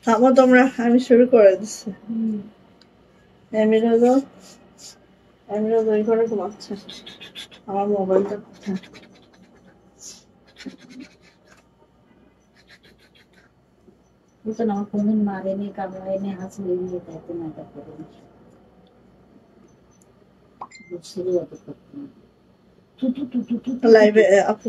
থামো তোমরা, আমি শুরু করে দিচ্ছি। এমিরাজ ওই ঘরে ঘুমাচ্ছে, আমার মোবাইলটা আমার কোনদিন মারেনি কামড়ায়নি হাসলে নিয়ে থাকতে না করতে লাইভে আপু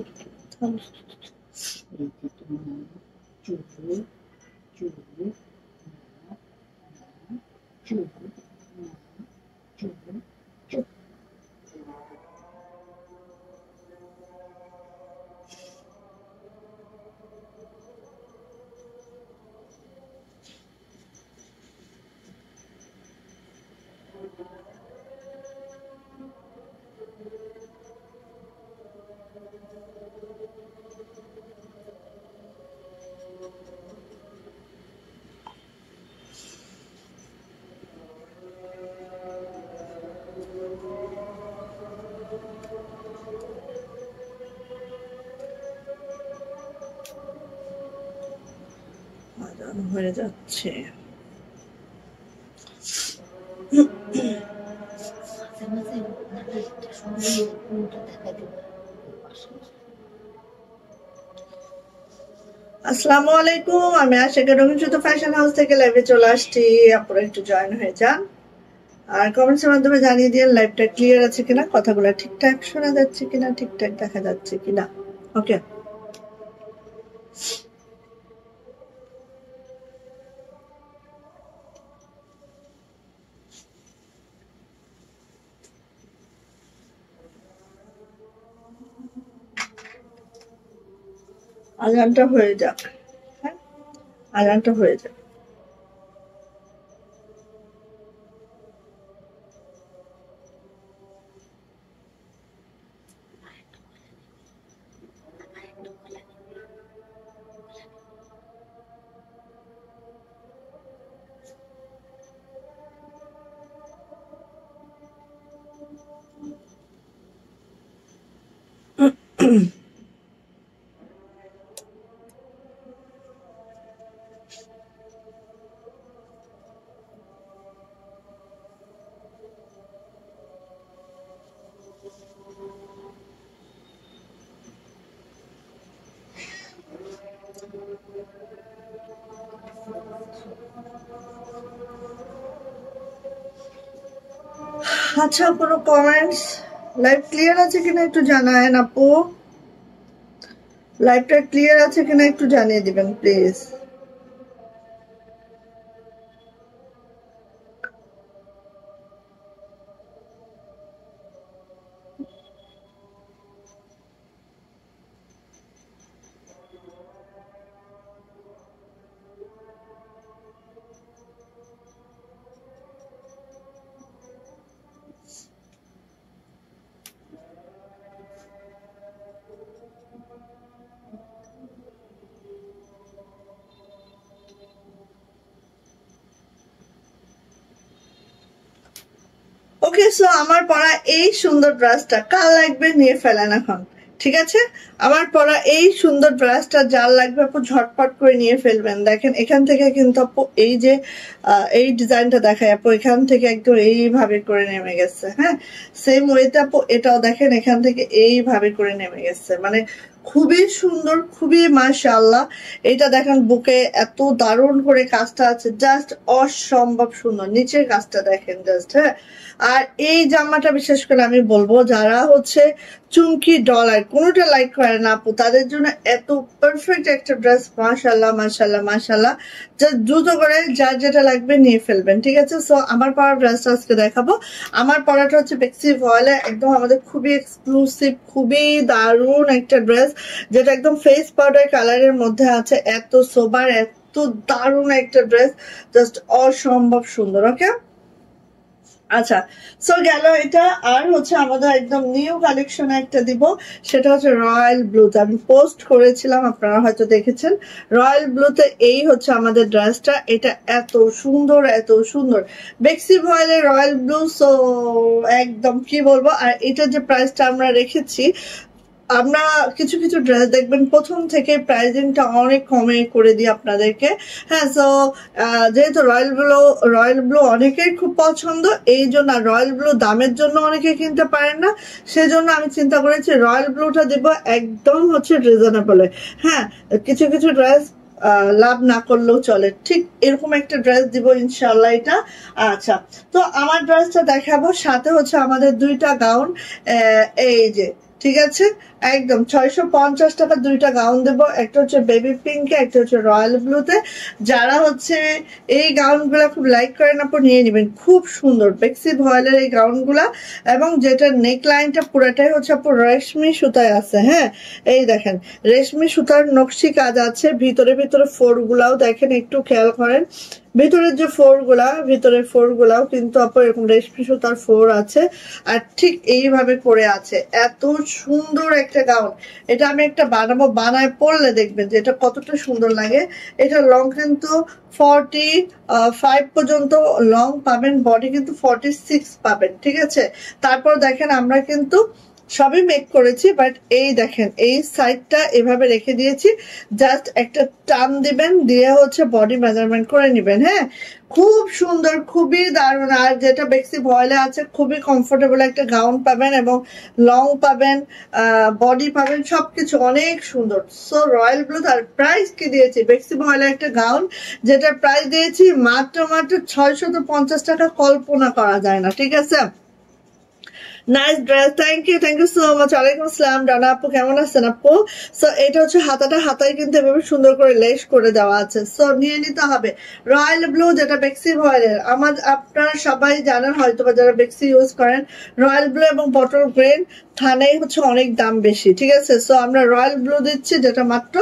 হয়ে যাচ্ছে। আসসালামু আলাইকুম, আমি আশিকা রঙিন সুতো ফ্যাশন হাউস থেকে লাইভে চলে আসছি। আপনারা একটু জয়েন হয়ে যান আর কমেন্টসের মাধ্যমে জানিয়ে দিন লাইভটা ক্লিয়ার আছে কিনা, কথাগুলো ঠিকঠাক শোনা যাচ্ছে কিনা, ঠিকঠাক দেখা যাচ্ছে কিনা। ওকে, আজানটা হয়ে যাক। হ্যাঁ, আজানটা হয়ে যাক। আচ্ছা, কোনো কমেন্টস? লাইভ ক্লিয়ার আছে কিনা একটু জানায়েন আপু। লাইভটা ক্লিয়ার আছে কিনা একটু জানিয়ে দিবেন প্লিজ। ওকে, সো আমার পরা এই সুন্দর ড্রেসটা কার লাগবে নিয়ে ফেলেন এখন, ঠিক আছে? আমার পরা এই সুন্দর ড্রেসটা যার লাগবে আপু ঝটপট করে নিয়ে ফেলবেন। দেখেন এখান থেকে কিন্তু আপু এই যে এই ডিজাইনটা দেখায় আপু, এখান থেকে একদম এইভাবে করে নেমে গেছে। হ্যাঁ, সেম ওয়েতে আপু এটাও দেখেন এখান থেকে এইভাবে করে নেমে গেছে, মানে খুবই সুন্দর, খুবই মাশাআল্লাহ। এটা দেখেন বুকে এত দারুণ করে কাজটা আছে, জাস্ট অসম্ভব সুন্দর। নিচের কাজটা দেখেন জাস্ট। হ্যাঁ, আর এই জামাটা বিশেষ করে আমি বলবো যারা হচ্ছে চুমকি ডলার কোনোটা লাইক করে না আপু, তাদের জন্য এত পারফেক্ট একটা ড্রেস। মাশাল্লাহ মাশাল্লাহ মাশাল্লাহ, জাস্ট দ্রুত করে যার যেটা লাগবে নিয়ে ফেলবেন, ঠিক আছে? সো আমার পরা ড্রেসটা আজকে দেখাবো। আমার পরাটা হচ্ছে বেক্সি ভয়েলে, একদম আমাদের খুবই এক্সক্লুসিভ, খুবই দারুণ একটা ড্রেস, যেটা একদম ফেস পাউডার কালারের মধ্যে আছে। এত সোবার, এত দারুণ একটা ড্রেস, জাস্ট অসম্ভব সুন্দর। ওকে, আচ্ছা, সো গেল এটা। আর হচ্ছে আমাদের একদম নিউ কালেকশন একটা দিব, সেটা হচ্ছে রয়্যাল ব্লুতে। আমি পোস্ট করেছিলাম, আপনারা হয়তো দেখেছেন। রয়্যাল ব্লুতে এই হচ্ছে আমাদের ড্রেসটা। এটা এত সুন্দর, এত সুন্দর, বেক্সি ভয়েলের রয়্যাল ব্লু। সো একদম কি বলবো। আর এটার যে প্রাইসটা আমরা রেখেছি, আমরা কিছু কিছু ড্রেস দেখবেন প্রথম থেকে প্রাইজিংটা অনেক কমে করে দিই আপনাদেরকে। হ্যাঁ, সো যেহেতু রয়্যাল ব্লু অনেকের খুব পছন্দ, এই জন্য রয়্যাল ব্লু দামের জন্য অনেকে কিনতে পারেন না, সেই জন্য আমি চিন্তা করেছি রয়্যাল ব্লুটা দিব একদম হচ্ছে রিজনেবলে। হ্যাঁ, কিছু কিছু ড্রেস লাভ না করলেও চলে, ঠিক এরকম একটা ড্রেস দিব ইনশাল্লাহ এটা। আচ্ছা, তো আমার ড্রেসটা দেখাবো, সাথে হচ্ছে আমাদের দুইটা গাউন। এই যে, ঠিক আছে, একদম 650 টাকা দুইটা গাউন দেবো। একটা হচ্ছে বেবি পিঙ্কে, একটা হচ্ছে রয়্যাল ব্লুতে। যারা হচ্ছে এই গাউনগুলা খুব লাইক করেন আপু নিয়ে নেবেন, খুব সুন্দর বেক্সি ভয়েলের এই গাউনগুলা। এবং যেটা নেক লাইনটা পুরাটাই হচ্ছে আপু রেশমি সুতায় আছে। হ্যাঁ, এই দেখেন রেশমি সুতার নকশি কাজ আছে, ভিতরে ভিতরে ফোর গুলাও দেখেন, একটু খেয়াল করেন ভিতরের যে ভিতরের ফোর গুলাও কিন্তু আপু এরকম রেশমি সুতার ফোর আছে। আর ঠিক এইভাবে করে আছে, এত সুন্দর একটা গাউন। এটা আমি একটা বানাবো, বানায় পরলে দেখবেন যে এটা কতটা সুন্দর লাগে। এটা লং কিন্তু 45 পর্যন্ত লং পাবেন, বডি কিন্তু 46 পাবেন, ঠিক আছে। তারপর দেখেন আমরা কিন্তু সবই মেক করেছি, বাট এই দেখেন এই সাইডটা এভাবে রেখে দিয়েছি, জাস্ট একটা টান দিবেন, দিয়ে হচ্ছে বডি মেজারমেন্ট করে নিবেন। হ্যাঁ, খুব সুন্দর, খুবই দারুণ। আর যেটা বেক্সি ভয়েলে আছে, খুবই কমফোর্টেবল একটা গাউন পাবেন এবং লং পাবেন, বডি পাবেন, সবকিছু অনেক সুন্দর। So royal blue. আর প্রাইস কি দিয়েছি, বেক্সি ভয়েলে একটা গাউন যেটার প্রাইস দিয়েছি মাত্র 650 টাকা, কল্পনা করা যায় না, ঠিক আছে। Nice dress, thank you so much. ওয়ালাইকুম আসসালাম ডানা আপু, কেমন আছেন আপু? সো এটা হচ্ছে হাতায় কিন্তু এভাবে সুন্দর করে লেস করে দেওয়া আছে। সো নিয়ে নিতে হবে রয়্যাল ব্লু, যেটা বেক্সি ভয়েলের। আপনারা সবাই জানেন হয়তো বা যারা বেক্সি ইউজ করেন, রয়্যাল ব্লু এবং বটল গ্রিন থানাই হচ্ছে অনেক দাম বেশি, ঠিক আছে। সো আমরা রয়্যাল ব্লু দিচ্ছি, যেটা মাত্র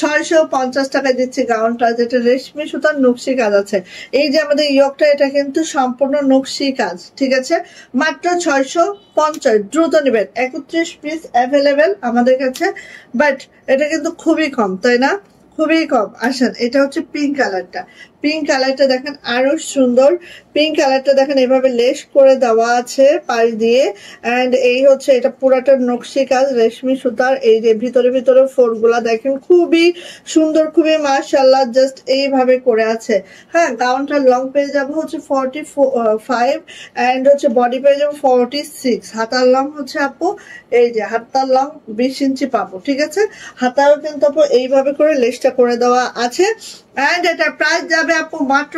650 টাকায় দিচ্ছি গাউনটা, যেটা রেশমি সুতার নকশি কাজ আছে। এই যে আমাদের ইয়কটা, এটা কিন্তু সম্পূর্ণ নকশি কাজ, ঠিক আছে। মাত্র 650, দ্রুত নেবেন। 31 পিস অ্যাভেলেবেল আমাদের কাছে, বাট এটা কিন্তু খুবই কম, তাই না? খুবই কম। আসেন, এটা হচ্ছে পিঙ্ক কালারটা। পিঙ্ক কালারটা দেখেন আরো সুন্দর। পিঙ্ক কালারটা দেখেন এভাবে লেস করে দেওয়া আছে পাশ দিয়ে। এন্ড এই হচ্ছে এটা পুরাটা নকশি কাজ রেশমি সুতার। এই যে ভিতরে ভিতরে ফোর গুলা দেখেন খুবই সুন্দর, খুবই মাশাআল্লাহ, জাস্ট এইভাবে করে আছে। হ্যাঁ, গাউনটার লং পেয়ে যাবো হচ্ছে 45 এন্ড হচ্ছে বডি পেয়ে যাবো 46। হাতার লং হচ্ছে আপু, এই যে হাতার লং 20 ইঞ্চি পাবো, ঠিক আছে। হাতাও কিন্তু আপু এইভাবে করে লেসটা করে দেওয়া আছে। এন্ড এটা প্রাইস যাবে আপু মাত্র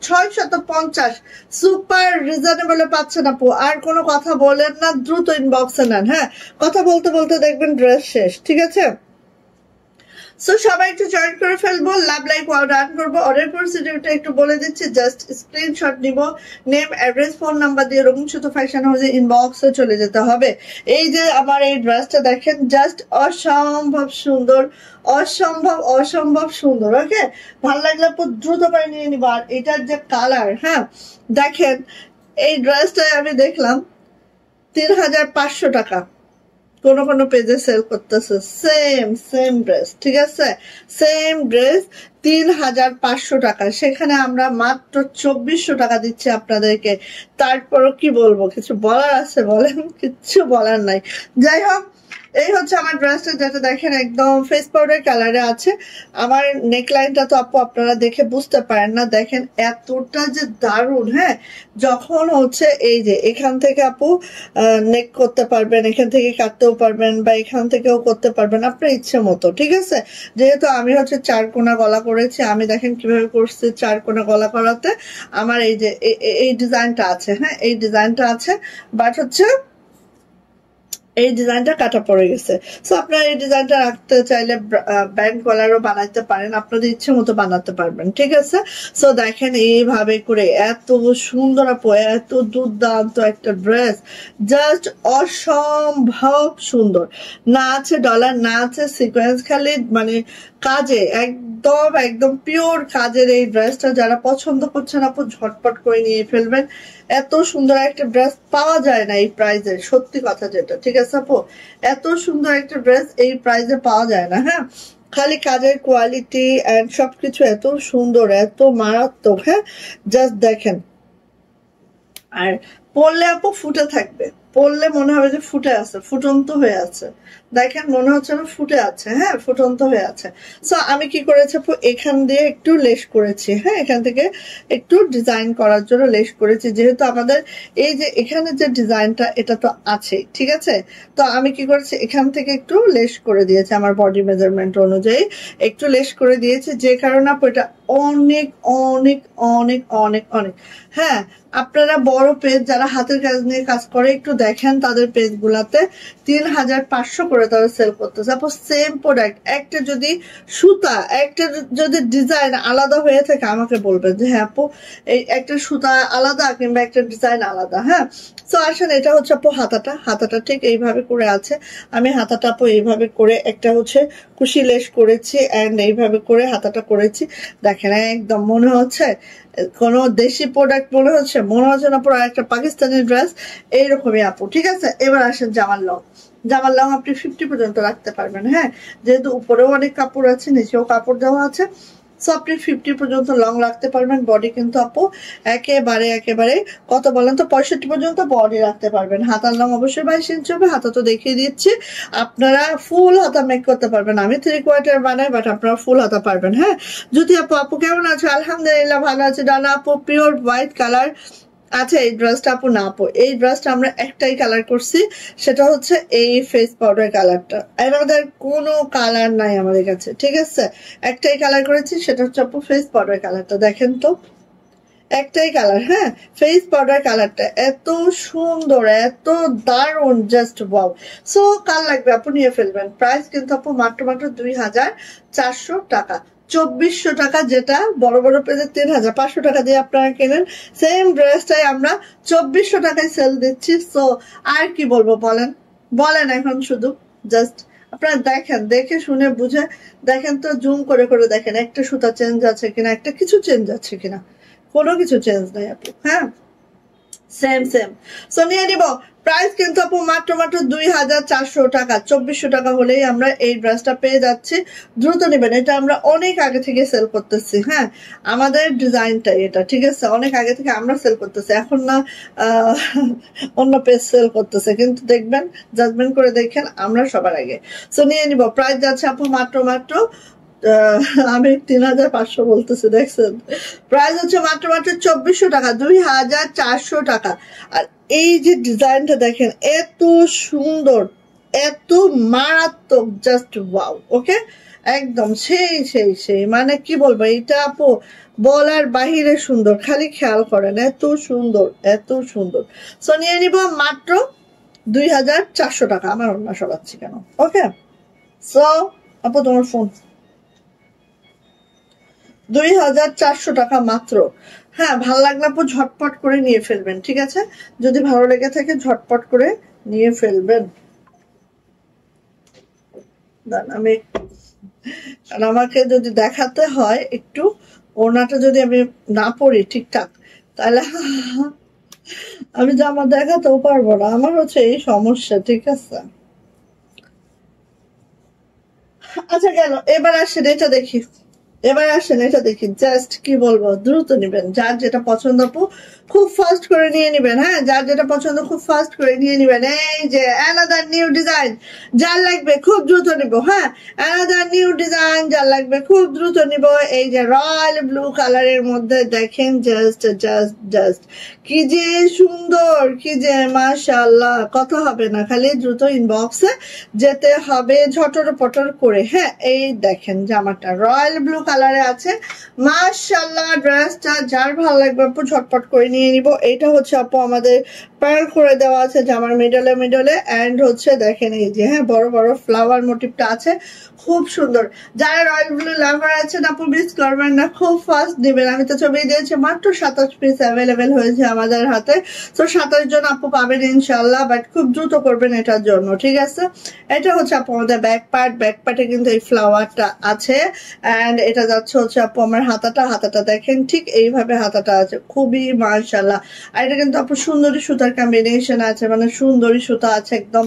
650। সুপার রিজনেবলে পাচ্ছেন আপু। আর কোনো কথা বলেন না, দ্রুত ইনবক্সে নেন। হ্যাঁ, কথা বলতে বলতে দেখবেন ড্রেস শেষ, ঠিক আছে। সো সবাই একটু জয়েন করে ফেলবো, লাভ লাইক অর্ডার করবো। অর্ডার প্রসিডিউরটা একটু বলে দিচ্ছি, জাস্ট স্ক্রিনশট নিব, নেম, অ্যাড্রেস, ফোন নাম্বার দিয়ে রঙিন সুতো ফ্যাশন হাউসে ইনবক্সে চলে যেতে হবে। এই যে আমার এই ড্রেসটা দেখেন, জাস্ট অসম্ভব সুন্দর, অসম্ভব সুন্দর। ওকে, ভালো লাগলে দ্রুত করে নিয়ে নিবো। আর এটার যে কালার, হ্যাঁ দেখেন, এই ড্রেসটা আমি দেখলাম 3500 টাকা কোনো পেজে সেল করতেছে, সেম ড্রেস, ঠিক আছে, সেম ড্রেস 3500 টাকা। সেখানে আমরা মাত্র 2400 টাকা দিচ্ছি আপনাদেরকে। তারপরও কি বলবো, কিছু বলার আছে বলেন? কিচ্ছু বলার নাই। যাই হোক, এই হচ্ছে আমার ড্রেসটা, যেটা দেখেন একদম ফেস পাউডার কালারে আছে। আমার নেকলাইনটা তো আপু আপনারা দেখে বুঝতে পারেন না, দেখেন এতটা যে দারুণ। হ্যাঁ, যখন হচ্ছে এই যে এখান থেকে আপু নেক করতে পারবেন, এখান থেকে কাটতেও পারবেন, বা এখান থেকেও করতে পারবেন আপনার ইচ্ছে মতো, ঠিক আছে। যেহেতু আমি হচ্ছে 4 কোনা গলা করেছি, আমি দেখেন কিভাবে করছি 4 কোনা গলা করাতে। আমার এই যে এই ডিজাইনটা আছে, হ্যাঁ এই ডিজাইনটা আছে, বাট হচ্ছে এই ডিজাইনটা কাটা পড়ে গেছে। সো আপনারা এই ডিজাইনটা রাখতে চাইলে ব্যান্ড কলারও বানাইতে পারেন, আপনাদের ইচ্ছে মতো বানাতে পারবেন, ঠিক আছে। সো দেখেন এইভাবে করে এত সুন্দর আপু, এত দুর্দান্ত একটা ড্রেস, জাস্ট অসম্ভব সুন্দর। না আছে ডলার, না আছে সিকোয়েন্স, খালি মানে কাজে একদম একদম পিওর কাজের এই ড্রেসটা যারা পছন্দ করছেন আপু ঝটপট করে নিয়ে ফেলবেন। এত সুন্দর একটা ড্রেস পাওয়া যায় না এই প্রাইজে, সত্যি কথা যেটা, ঠিক আছে আপু? এত সুন্দর একটা ড্রেস এই প্রাইজে পাওয়া যায় না। হ্যাঁ, খালি কাজের কোয়ালিটি এন্ড সবকিছু এত সুন্দর, এত মারাত্মক। হ্যাঁ, জাস্ট দেখেন। আর পরলে আপু ফুটে থাকবে, পরলে মনে হবে যে ফুটে আছে, ফুটন্ত হয়ে আছে। দেখেন মনে হচ্ছে না ফুটে আছে, হ্যাঁ ফুটন্ত হয়ে আছে। সো আমি কি করেছি আপু, এখান দিয়ে একটু লেস করেছি। হ্যাঁ, এখান থেকে একটু ডিজাইন করার জন্য লেস করেছি, যেহেতু আমাদের এই যে এখানে যে ডিজাইনটা এটা তো আছে, ঠিক আছে? তো আমি কি করেছি, এখান থেকে একটু লেস করে দিয়েছি, আমার বডি মেজারমেন্ট অনুযায়ী একটু লেস করে দিয়েছি, যে কারণে আপু এটা অনেক অনেক অনেক অনেক অনেক। হ্যাঁ, আপনারা বড় পেজ যারা হাতের কাজ নিয়ে কাজ করে একটু দেখেন, তাদের পেজ গুলাতে 3500 করে তারা সেল করতেছে। আপু সেম প্রোডাক্ট, একটা যদি সুতা, একটা যদি ডিজাইন আলাদা হয়ে থাকে আমাকে বলবেন যে হ্যাঁ আপু এই একটা সুতা আলাদা কিংবা একটা ডিজাইন আলাদা। হ্যাঁ, তো আসেন, এটা হচ্ছে আপু হাতাটা, হাতাটা ঠিক এইভাবে করে আছে। আমি হাতাটা আপু এইভাবে করে একটা হচ্ছে কুশি লেস করেছি এন্ড এইভাবে করে হাতাটা করেছি। দেখেন একদম মনে হচ্ছে কোন দেশি প্রোডাক্ট, মনে হচ্ছে না পুরো একটা পাকিস্তানি ড্রেস, এইরকমই আপু। ঠিক আছে, এবার আসেন জামার লং। জামার লং আপনি 50 পর্যন্ত রাখতে পারবেন। হ্যাঁ, যেহেতু উপরেও অনেক কাপড় আছে, নিচেও কাপড় দেওয়া আছে, সো আপনি 50 পর্যন্ত লং রাখতে পারবেন। বডি কিন্তু আপু একেবারে একেবারে কত বলেন তো 65 পর্যন্ত বডি রাখতে পারবেন। হাতার লং অবশ্যই 22 ইঞ্চি হবে, হাতা তো দেখিয়ে দিচ্ছি। আপনারা ফুল হাতা মেক করতে পারবেন, আমি 3/4 বানাই, বাট আপনারা ফুল হাতা পারবেন। হ্যাঁ, যদি আপু আপু কেমন আছে? আলহামদুলিল্লাহ ভালো আছে। ডানা আপু পিওর হোয়াইট কালার আচ্ছা, এই ড্রেসটা আপু না আপু, এই ড্রেসটা আমরা একটাই কালার করছি, সেটা হচ্ছে এই ফেস পাউডার কালারটা। আমাদের কোনো কালার নাই আমাদের কাছে, ঠিক আছে? একটাই কালার করেছি, সেটা হচ্ছে আপু ফেস পাউডার কালারটা। দেখেন তো একটাই কালার। হ্যাঁ, ফেস পাউডার কালারটা এত সুন্দর, এত দারুণ, জাস্ট ওয়াও। সো কাল লাগবে আপু নিয়ে ফেলবেন। প্রাইস কিন্তু আপু মাত্র 2400 টাকা, 2400 টাকা, যেটা বড় বড় পেজে 3500 টাকা দিয়ে আপনারা কেনেন, সেম ড্রেসটাই আমরা 2400 টাকায় সেল দিচ্ছি। সো আর কি বলবো বলেন, বলেন এখন শুধু জাস্ট আপনারা দেখেন, দেখে শুনে বুঝে দেখেন তো, জুম করে করে দেখেন একটা সুতা চেঞ্জ আছে কিনা, একটা কিছু চেঞ্জ আছে কিনা, কোনো কিছু চেঞ্জ নাই আপু। হ্যাঁ, সেম সেম। সো নিয়ে নিব। প্রাইস কিন্তু আপু মাত্র 2400 টাকা, 2400 টাকা হলেই আমরা এই ড্রেসটা পেয়ে যাচ্ছি। দ্রুত নেবেন, এটা আমরা অনেক আগে থেকে সেল করতেছি। হ্যাঁ, আমাদের ডিজাইনটাই এটা, ঠিক আছে? অনেক আগে থেকে আমরা সেল করতেছি, এখন না অন্য পেজ সেল করতেছে, কিন্তু দেখবেন, জাজমেন্ট করে দেখেন, আমরা সবার আগে। সো নিয়ে নিব। প্রাইস যাচ্ছে আপু মাত্র আমি 3500 বলতেছি, দেখছেন? প্রাইস হচ্ছে মাত্র 2400 টাকা, 2400 টাকা। আর এই যে ডিজাইনটা দেখেন, এত সুন্দর, এত মারাত্মক, জাস্ট ওয়াও। ওকে, একদম সেই সেই সেই, মানে কি বলবো, এটা আপু বলার বাহিরে সুন্দর, খালি খেয়াল করেন, এত সুন্দর, এত সুন্দর। সো নিয়ে নিব মাত্র 2400 টাকা। আমার অন্য সবাচ্ছি কেন? ওকে, সো আপু তোমার ফোন 2400 টাকা মাত্র। হ্যাঁ, ভালো লাগলে আপু ঝটপট করে নিয়ে ফেলবেন, ঠিক আছে? যদি ভালো লেগে থাকে ঝটপট করে নিয়ে ফেলবেন। আমি, কারণ আমাকে যদি দেখাতে হয় একটু, ওনাটা যদি আমি না পড়ি ঠিকঠাক, তাহলে আমি জামা দেখাতেও পারবো না। আমার হচ্ছে এই সমস্যা, ঠিক আছে? আচ্ছা গেল, এবার আসেন এটা দেখি, এবার আসেন এটা দেখি। জাস্ট কি বলবো, দ্রুত নিবেন, যার যেটা পছন্দ আপু খুব ফাস্ট করে নিয়ে নিবেন। হ্যাঁ, যার যেটা পছন্দ খুব ফাস্ট করে নিয়ে নিবেন। এই যে অ্যানাদার নিউ ডিজাইন, যার লাগবে খুব দ্রুত নিব। হ্যাঁ, অ্যানাদার নিউ ডিজাইন, যার লাগবে খুব দ্রুত নিব। এই যে রয়্যাল ব্লু কালারের মধ্যে দেখেন, জাস্ট জাস্ট জাস্ট কি যে সুন্দর, কি যে মাশাআল্লাহ, কথা হবে না, খালি দ্রুত ইনবক্সে যেতে হবে ঝটর পটর করে। হ্যাঁ, এই দেখেন জামাটা রয়্যাল ব্লু কালারে আছে, মাশাআল্লাহ। ড্রেসটা যার ভালো লাগবে আপু ঝটপট করে নিয়ে নিব। এইটা হচ্ছে আপু আমাদের পার্ল করে দেওয়া আছে জামার মিডলে মিডলে, এন্ড হচ্ছে দেখেন এই যে হ্যাঁ বড় বড় ফ্লাওয়ার মোটিভটা আছে, খুব সুন্দর। যারা রয়্যাল ব্লু লাভার আছেন আপু মিস করবেন না, খুব ফাস্ট দিবেন। আমি তো ছবি দিয়েছি, মাত্র 27 পিস অ্যাভেলেবেল হয়েছে আমাদের হাতে। তো 27 জন আপু পাবেন ইনশাল্লাহ, বাট খুব দ্রুত করবেন এটার জন্য, ঠিক আছে। এটা হচ্ছে আপু আমাদের ব্যাক পার্ট, ব্যাক পার্টে কিন্তু এই ফ্লাওয়ারটা আছে, এন্ড এটা যাচ্ছে হচ্ছে আপু আমার হাতাটা, হাতাটা দেখেন ঠিক এইভাবে হাতাটা আছে, খুবই মাশাআল্লাহ। আর এটা কিন্তু আপু সুন্দরী সুতার কম্বিনেশন আছে, মানে সুন্দরী সুতা আছে, একদম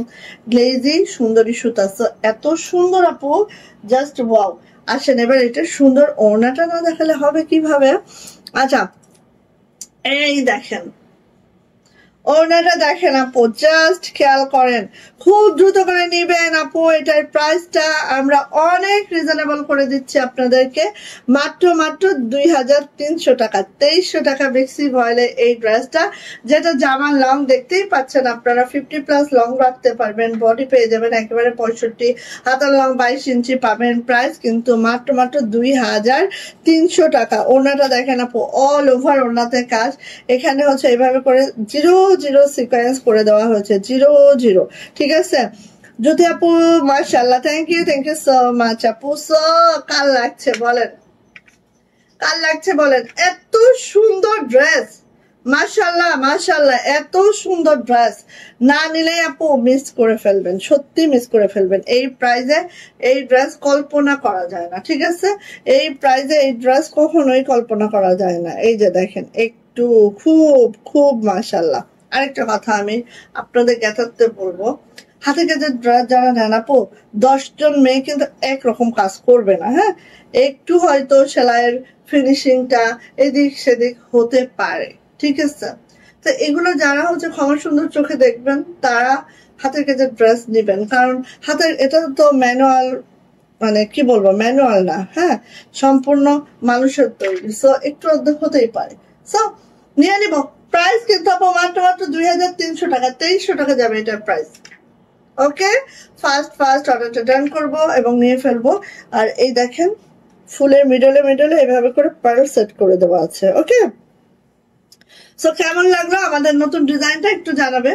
গ্লেজি সুন্দরী সুতা। তো এত সুন্দর আপু, জাস্ট ওয়াও। আসেন এবার এটা সুন্দর ওড়নাটা না দেখালে হবে কিভাবে। আচ্ছা এই দেখেন ওড়নাটা দেখেন আপু, জাস্ট খেয়াল করেন, খুব দ্রুত করে নিবেন আপু। এটার প্রাইসটা আমরা অনেক রিজনেবল করে দিচ্ছি আপনাদেরকে, মাত্র 2300 টাকা, 2300 টাকা বেক্সি ভয়েলে এই ড্রেসটা, যেটা জামার লং দেখতেই পাচ্ছেন আপনারা, 50+ লং রাখতে পারবেন, বডি পেয়ে যাবেন একেবারে 65, হাতার লং 22 ইঞ্চি পাবেন। প্রাইস কিন্তু মাত্র 2300 টাকা। ওড়নাটা দেখেন আপু, অল ওভার ওড়নাতে কাজ, এখানে হচ্ছে এইভাবে করে 0 সিকোয়েন্স করে দেওয়া হয়েছে, 0 ঠিক আছে। যদি আপু মাশাআল্লাহ, থ্যাংক ইউ সো মাচ আপু। সো কাল লাগছে বলেন, কাল লাগছে বলেন, এত সুন্দর ড্রেস, মাশাআল্লাহ মাশাআল্লাহ, এত সুন্দর ড্রেস না নিলে আপু মিস করে ফেলবেন, সত্যি মিস করে ফেলবেন। এই প্রাইজে এই ড্রেস কল্পনা করা যায় না, ঠিক আছে। এই প্রাইজে এই ড্রেস কখনোই কল্পনা করা যায় না। এই যে দেখেন একটু, খুব খুব মাশাআল্লাহ। আরেকটা কথা আমি আপনাদের জ্ঞাতার্থে বলবো, হাতে কাজের ড্রেস যারা নেন আপু, 10 জন মেয়ে কিন্তু একরকম কাজ করবে না, হ্যাঁ। একটু হয়তো সেলাইয়ের ফিনিশিংটা এদিক সেদিক হতে পারে, ঠিক আছে। তো এগুলো যারা হচ্ছে ক্ষমা সুন্দর চোখে দেখবেন তারা হাতের কাজের ড্রেস নিবেন, কারণ হাতের এটা তো ম্যানুয়াল, মানে কি বলবো, ম্যানুয়াল না, হ্যাঁ, সম্পূর্ণ মানুষের তৈরি। সো একটু অর্ধেক হতেই পারে। সো নিয়ে নিব। প্রাইস কিন্তু আপু মাত্র 2300 টাকা, 2300 টাকা যাবে এটার প্রাইস। ওকে, ফার্স্ট অর্ডারটা ডান করবো এবং নিয়ে ফেলবো। আর এই দেখেন ফুলের মিডলে মিডলে এভাবে করে পার্ল সেট করে দেওয়া আছে। ওকে, সো কেমন লাগলো আমাদের নতুন ডিজাইনটা একটু জানাবে,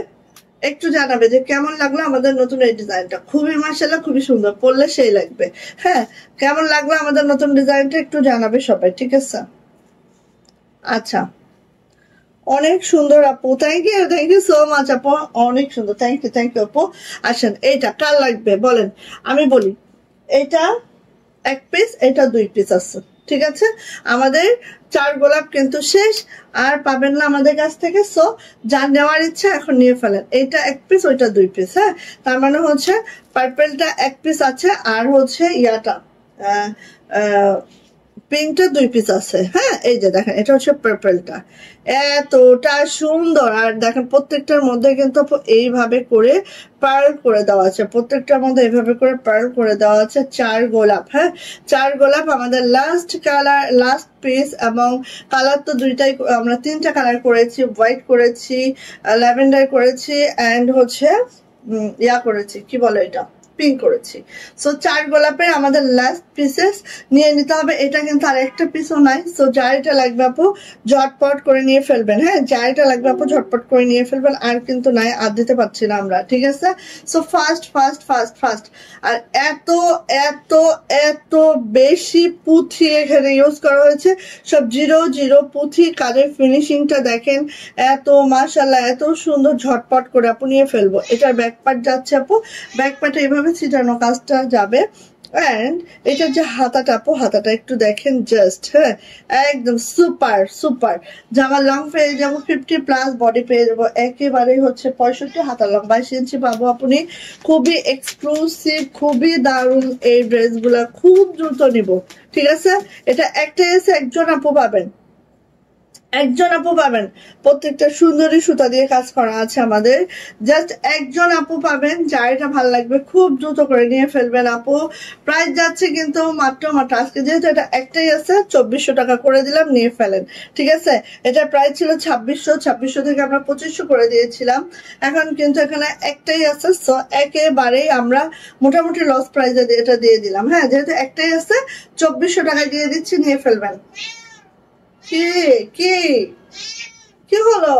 একটু জানাবে যে কেমন লাগলো আমাদের নতুন এই ডিজাইনটা। খুবই মাশাআল্লাহ, খুবই সুন্দর, পরলে সেই লাগবে। হ্যাঁ, কেমন লাগলো আমাদের নতুন ডিজাইনটা একটু জানাবে সবাই, ঠিক আছে। আচ্ছা, অনেক সুন্দর আপু, থ্যাংক ইউ সো মাচ আপু, অনেক সুন্দর, থ্যাংক ইউ আপু। আসেন এইটা কার লাগবে বলেন, আমি বলি। এটা 1 পিস, এটা 2 পিস আছে, ঠিক আছে। আমাদের 4 গোলাপ কিন্তু শেষ, আর পাবেন না আমাদের কাছ থেকে। সো যার নেওয়ার ইচ্ছা এখন নিয়ে ফেলেন। এইটা 1 পিস, ওইটা 2 পিস, হ্যাঁ। তার মানে হচ্ছে পার্পেলটা 1 পিস আছে, আর হচ্ছে ইয়াটা পিঙ্কটা 2 পিস আছে, হ্যাঁ। এই যে দেখেন এটা হচ্ছে পার্পলটা, এতটা সুন্দর। আর দেখেন প্রত্যেকটার মধ্যে কিন্তু এইভাবে করে পার্ল করে দেওয়া আছে, প্রত্যেকটার মধ্যে এইভাবে করে পার্ল করে দেওয়া আছে। 4 গোলাপ, হ্যাঁ, 4 গোলাপ আমাদের লাস্ট কালার, লাস্ট পিস। এবং কালার তো দুইটাই, আমরা 3টা কালার করেছি, হোয়াইট করেছি, ল্যাভেন্ডার করেছি, এন্ড হচ্ছে ইয়া করেছি, কি বলে এটা, পিঙ্ক করেছি। সো 4 গোলাপের আমাদের লাস্ট পিসেস নিয়ে নিতে হবে। এটা কিন্তু আর একটা পিসও নাই। সো যার এটা লাগবে আপু ঝটপট করে নিয়ে ফেলবেন, হ্যাঁ, যার এটা লাগবে আপু ঝটপট করে নিয়ে ফেলবেন। আর কিন্তু নাই, আর দিতে পারছি না আমরা, ঠিক আছে। So first. আর এত এত এত বেশি পুঁথি এখানে ইউজ করা হয়েছে, সব 0 পুঁথি। কাজের ফিনিশিংটা দেখেন, এত মাশাআল্লাহ, এত সুন্দর। ঝটপট করে আপু নিয়ে ফেলবো। এটার ব্যাক পার্ট যাচ্ছে আপু, ব্যাক পার্টে এইভাবে ছিটানো কাজটা যাবে। এন্ড এটা যে হাতাটা আপু, হাতাটা একটু দেখেন জাস্ট, হ্যাঁ, একদম সুপার। জামার লং পেয়ে যাবো 50+, বডি পেয়ে যাবো একেবারেই হচ্ছে 65, হাতার লং 22 ইঞ্চি পাবো আপনি। খুবই এক্সক্লুসিভ, খুবই দারুণ এই ড্রেসগুলা, খুব দ্রুত নিব, ঠিক আছে। এটা একটা এসে একজন আপু পাবেন, প্রত্যেকটা সুন্দরী সুতা দিয়ে কাজ করা আছে আমাদের। জাস্ট একজন আপু পাবেন, যার এটা ভালো লাগবে খুব দ্রুত করে নিয়ে ফেলবেন আপু। প্রাইস যাচ্ছে কিন্তু মাত্র আজকে যেহেতু এটা একটাই আছে, 2400 টাকা করে দিলাম, নিয়ে ফেলেন, ঠিক আছে। এটা প্রাইস ছিল 2600 থেকে আমরা 2500 করে দিয়েছিলাম। এখন কিন্তু এখানে একটাই আছে, সো একেবারেই আমরা মোটামুটি লস প্রাইসে এটা দিয়ে দিলাম, হ্যাঁ, যেহেতু একটাই আছে 2400 টাকা দিয়ে দিচ্ছি, নিয়ে ফেলবেন। কি হলো?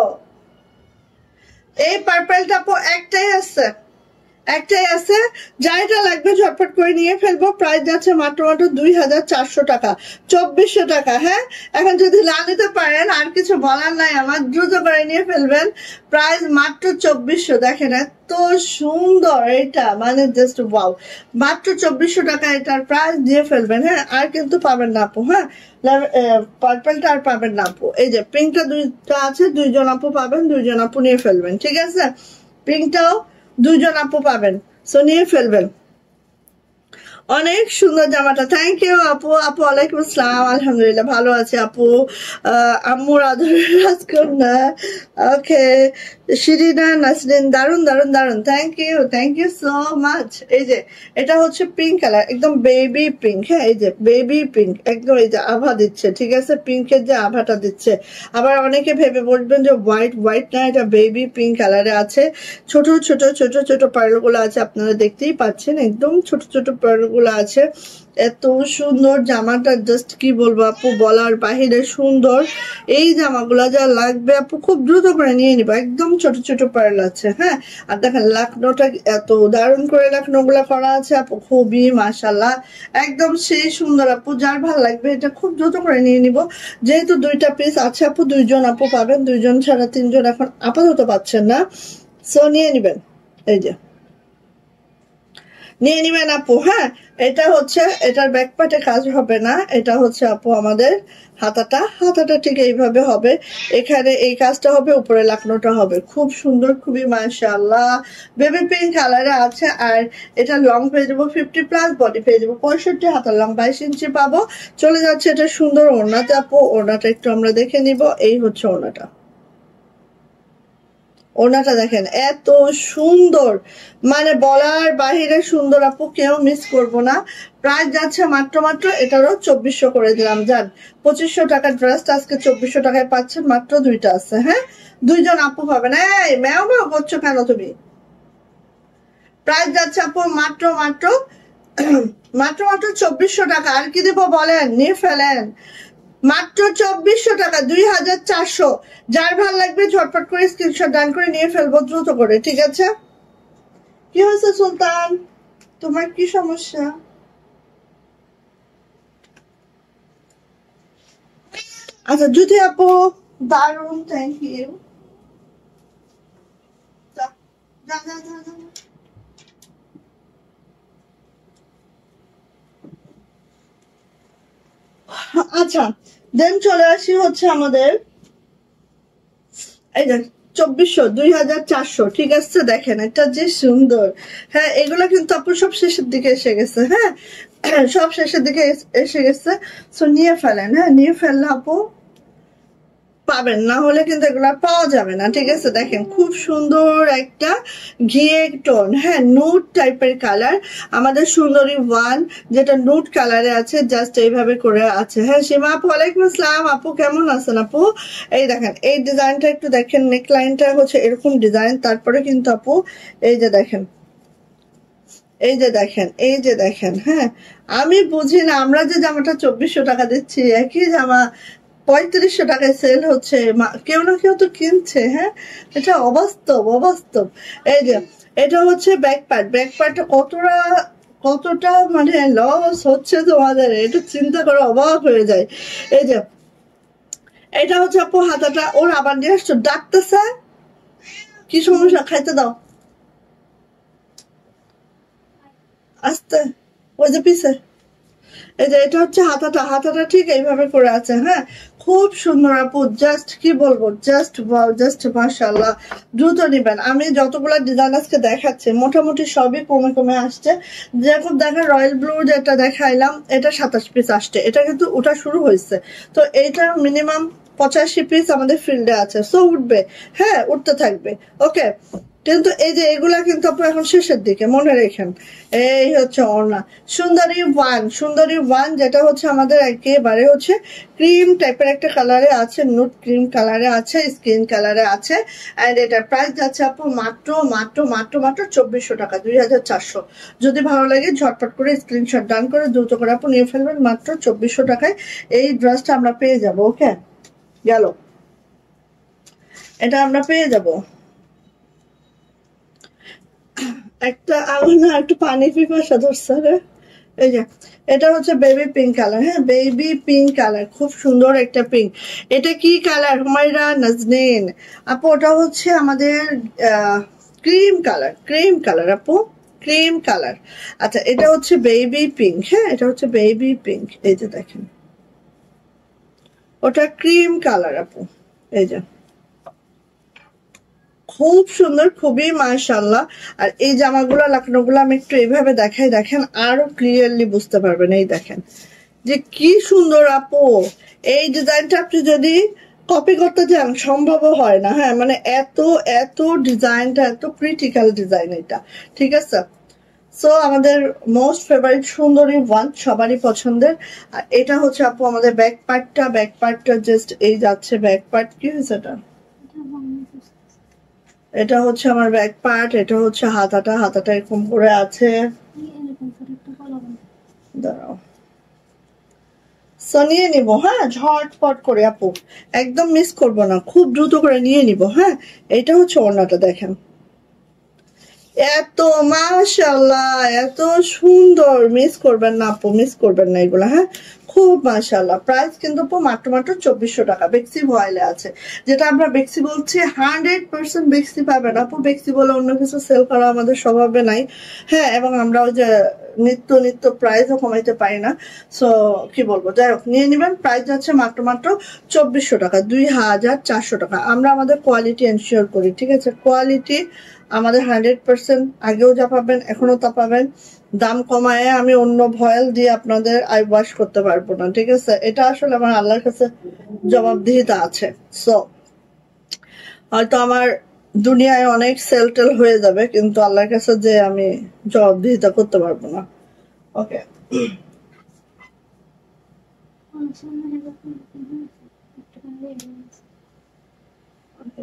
এই পার্পলটা আপু একটাই আছে, যাইটা লাগবে ঝটপট করে নিয়ে ফেলবো। প্রাইস যাচ্ছে মাত্র 2400 টাকা, 2400 টাকা। হ্যাঁ, এখন যদি না নিতে পারেন আর কিছু বলার নাই আমার, দ্রুত করে নিয়ে ফেলবেন। প্রাইস মাত্র 2400। দেখেন এত সুন্দর এটা, মানে জাস্ট ওয়াও। মাত্র 2400 টাকা এটার প্রাইস দিয়ে ফেলবেন। হ্যাঁ, আর কিন্তু পাবেন না আপু। হ্যাঁ, পার্পলটা আর পাবেন না আপু। এই যে পিঙ্কটা দুইটা আছে, দুইজন আপু পাবেন, দুইজন আপু নিয়ে ফেলবেন। ঠিক আছে, পিঙ্কটাও দুইজন আপু পাবেন, সো নিয়ে ফেলবেন। অনেক সুন্দর জামাটা। থ্যাংক ইউ আপু। আপু ওয়ালাইকুম আসসালাম, আলহামদুলিল্লাহ ভালো আছে আপু। আম্মুর আদরের রাজকন্যা। ওকে, শিরিনা নাসরিন, দারুন দারুন দারুন। Thank you so much. এই যে এটা হচ্ছে পিঙ্ক কালার, একদম বেবি পিঙ্ক। হ্যাঁ, এই যে বেবি পিঙ্ক, একদম এই যে আভা দিচ্ছে। ঠিক আছে, পিঙ্কের যে আভাটা দিচ্ছে। আবার অনেকে ভেবে বলবেন যে হোয়াইট না, এটা বেবি পিঙ্ক কালারে আছে। ছোট ছোট ছোট ছোট পার্লগুলো আছে, আপনারা দেখতেই পাচ্ছেন, একদম ছোট ছোট পার্লগুলো আছে। এত সুন্দর জামাটা, জাস্ট কি বলবো আপু, বলার বাহিরে সুন্দর। এই জামাগুলো যা লাগবে আপু খুব দ্রুত করে নিয়ে নিবো, একদম ছোট ছোট পার্ল আছে। হ্যাঁ, আর দেখেন লাকনোটা এত দারুণ করে লাকনো গুলা করা আছে আপু, খুবই মাশাল্লাহ, একদম সেই সুন্দর আপু। যার ভালো লাগবে এটা খুব দ্রুত করে নিয়ে নিব। যেহেতু দুইটা পিস আছে আপু, দুইজন আপু পাবেন, দুইজন ছাড়া তিনজন এখন আপাতত পাচ্ছেন না, সো নিয়ে নিবেন। এই যে নিয়ে নিবেন আপু। হ্যাঁ, এটা হচ্ছে, এটার ব্যাক পার্টে কাজ হবে না, এটা হচ্ছে আপু আমাদের হাতাটা ঠিক এইভাবে হবে। এখানে এই কাজটা হবে, উপরে লাকনোটা হবে। খুব সুন্দর, খুবই মাশাআল্লাহ, বেবি পিঙ্ক কালারে আছে। আর এটা লং পেয়ে যাবো 50+, বডি পেয়ে যাবো 65, হাতার লং 22 ইঞ্চি পাবো। চলে যাচ্ছে এটা সুন্দর ওড়নাতে আপু। ওড়নাটা একটু আমরা দেখে নিব। এই হচ্ছে ওড়নাটা। ওনাটা দেখেন এত সুন্দর, মানে বলার বাহিরে সুন্দর আপু, কেউ মিস করবো না। প্রাইস যাচ্ছে মাত্র এটারও 2400 করে দিলাম। যান, 2500 টাকার ড্রেসটা আজকে 2400 টাকায় পাচ্ছেন। মাত্র দুইটা আছে। হ্যাঁ, দুইজন আপু পাবেন। এই ম্যাও করছো কেন তুমি? প্রাইস যাচ্ছে আপু মাত্র 2400 টাকা। আর কি দিব বলেন, নিয়ে ফেলেন। মাত্র 2400 টাকা, 2400। যার ভালো লাগবে ঝটপট করে স্ক্রিনশট ডান করে নিয়ে ফেলবো দ্রুত করে। ঠিক আছে, কি হয়েছে সুলতান, তোমার কি সমস্যা? আচ্ছা, জুথি আপু দারুন, থ্যাংক ইউ। আচ্ছা, দেন চলে আসি হচ্ছে আমাদের এই যে 2400, 2400। ঠিক আছে, দেখেন এটা যে সুন্দর। হ্যাঁ, এগুলো কিন্তু আপু সব শেষের দিকে এসে গেছে। হ্যাঁ, সব শেষের দিকে এসে গেছে, সো নিয়ে ফেলেন। হ্যাঁ, নিয়ে ফেললে আপু পাবেন, না হলে কিন্তু এগুলো পাওয়া যাবে না। ঠিক আছে, দেখেন খুব সুন্দর একটা ঘিয়ে টোন। হ্যাঁ, নুট টাইপের কালার, আমাদের সুন্দরী ওয়ান যেটা নুট কালারে আছে, জাস্ট এইভাবে করে আছে। হ্যাঁ, সীমা আপু ওয়ালাইকুম আসসালাম। আপু কেমন আছেন আপু? এই দেখেন এই ডিজাইনটা একটু দেখেন, নেকলাইনটা হচ্ছে এরকম ডিজাইন। তারপরে কিন্তু আপু এই যে দেখেন, হ্যাঁ, আমি বুঝি না, আমরা যে জামাটা 2400 টাকা দিচ্ছি, একই জামা 3500 টাকায় সেল হচ্ছে। কেউ না কেউ তো কিনছে। হ্যাঁ, এটা অবাস্তব। এই যে এটা হচ্ছে ব্যাক পার্টটা কতটা মানে লস হচ্ছে তোমাদের, এটা চিন্তা করে অবাক হয়ে যায়। এই যে এটা হচ্ছে আপু হাতাটা। ওর আবার নিয়ে আসছো, ডাকতেছে, কি সমস্যা? খাইতে দাও আস্তে, ওই যে পিছে। এই যে এটা হচ্ছে হাতাটা ঠিক এইভাবে করে আছে। হ্যাঁ, খুব সুন্দর আপু, জাস্ট কি বলবো, জাস্ট মাশাআল্লাহ। দ্রুত নিবেন। আমি যতগুলো ডিজাইন আজকে দেখাচ্ছি মোটামুটি সবই কমে আসছে। যেরকম দেখেন রয়্যাল ব্লু যেটা দেখাইলাম, এটা 27 পিস আসছে, এটা কিন্তু ওটা শুরু হয়েছে। তো এইটা মিনিমাম 85 পিস আমাদের ফিল্ডে আছে, সো উঠবে। হ্যাঁ, উঠতে থাকবে। ওকে, কিন্তু এই যে এগুলা কিন্তু আপু এখন শেষের দিকে, মনে রেখেন। এই হচ্ছে ওড়না সুন্দরী ওয়ান যেটা হচ্ছে আমাদের একেবারে হচ্ছে ক্রিম টাইপের একটা কালারে আছে, নুট ক্রিম কালারে আছে, স্কিন কালারে আছে। এন্ড এটার প্রাইস যাচ্ছে আপু মাত্র 2400 টাকা, 2400। যদি ভালো লাগে ঝটপট করে স্ক্রিনশট ডান করে দ্রুত করে আপু নিয়ে ফেলবেন। মাত্র 2400 টাকায় এই ড্রেসটা আমরা পেয়ে যাব। ওকে, গেল, এটা আমরা পেয়ে যাব। একটা আমার না একটু পানি পিপাসা ধরছে রে। এই যে এটা হচ্ছে বেবি পিঙ্ক কালার, হ্যাঁ বেবি পিঙ্ক কালার, খুব সুন্দর একটা পিঙ্ক। এটা কি কালার হুমায়রা নাজনীন আপু? ওটা হচ্ছে আমাদের ক্রিম কালার, ক্রিম কালার আপু, ক্রিম কালার। আচ্ছা এটা হচ্ছে বেবি পিঙ্ক, হ্যাঁ এটা হচ্ছে বেবি পিঙ্ক। এই যে দেখেন ওটা ক্রিম কালার আপু। এই যে খুব সুন্দর, খুবই মাশাআল্লাহ। আর এই জামাগুলো লাকনোগুলো আমি একটু এইভাবে দেখাই, দেখেন আরো ক্লিয়ারলি বুঝতে পারবেন। এই দেখেন যে কি সুন্দর আপু। এই ডিজাইনটা আপনি যদি কপি করতে চান সম্ভবও হয় না, হ্যাঁ মানে এত এত ডিজাইনটা এত ক্রিটিক্যাল ডিজাইন এটা, ঠিক আছে। সো আমাদের মোস্ট ফেভারিট সুন্দরী ওয়ান, সবারই পছন্দের। আর এটা হচ্ছে আপু আমাদের ব্যাক পার্টটা, ব্যাক পার্টটা জাস্ট এই যাচ্ছে ব্যাক পার্ট। কি হয়েছে এটা? এটা হচ্ছে আমার ব্যাক পার্ট, এটা হচ্ছে হাতাটা, হাতাটা এরকম করে আছে। দাঁড়াও সো নিয়ে নিবো, হ্যাঁ ঝটপট করে আপু, একদম মিস করবো না, খুব দ্রুত করে নিয়ে নিবো। হ্যাঁ এটা হচ্ছে ওড়নাটা দেখেন, এত মাশাআল্লাহ এত সুন্দর, মিস করবেন না আপু, মিস করবেন না এগুলো। হ্যাঁ খুব মাশাআল্লাহ। প্রাইস কিন্তু আপু মাত্র 2400 টাকা। বেক্সি ভয়েলে আছে, যেটা আমরা বেক্সি বলছি 100% বেক্সি পাবেন আপু। বেক্সি বলে অন্য কিছু সেল করা আমাদের স্বভাবে নাই, হ্যাঁ এবং আমরা ওই যে নিত্য নিত্য প্রাইসও কমাইতে পারি না। সো কি বলবো, যাই হোক নিয়ে নেবেন। প্রাইস যাচ্ছে মাত্র 2400 টাকা, 2400 টাকা। আমরা আমাদের কোয়ালিটি এনশিওর করি, ঠিক আছে। কোয়ালিটি আমাদের 100%, আগেও যা পাবেন এখনো তা পাবেন। দাম কমায় আমি অন্য ভয়েল দিয়ে আপনাদের আই ওয়াশ করতে পারবো না, ঠিক আছে। এটা আসলে আমার আল্লাহর কাছে জবাবদিহিতা আছে। সো হয়তো আমার দুনিয়ায় অনেক সেল টেল হয়ে যাবে, কিন্তু আল্লাহর কাছে যে আমি জবাবদিহিতা করতে পারবো না। ওকে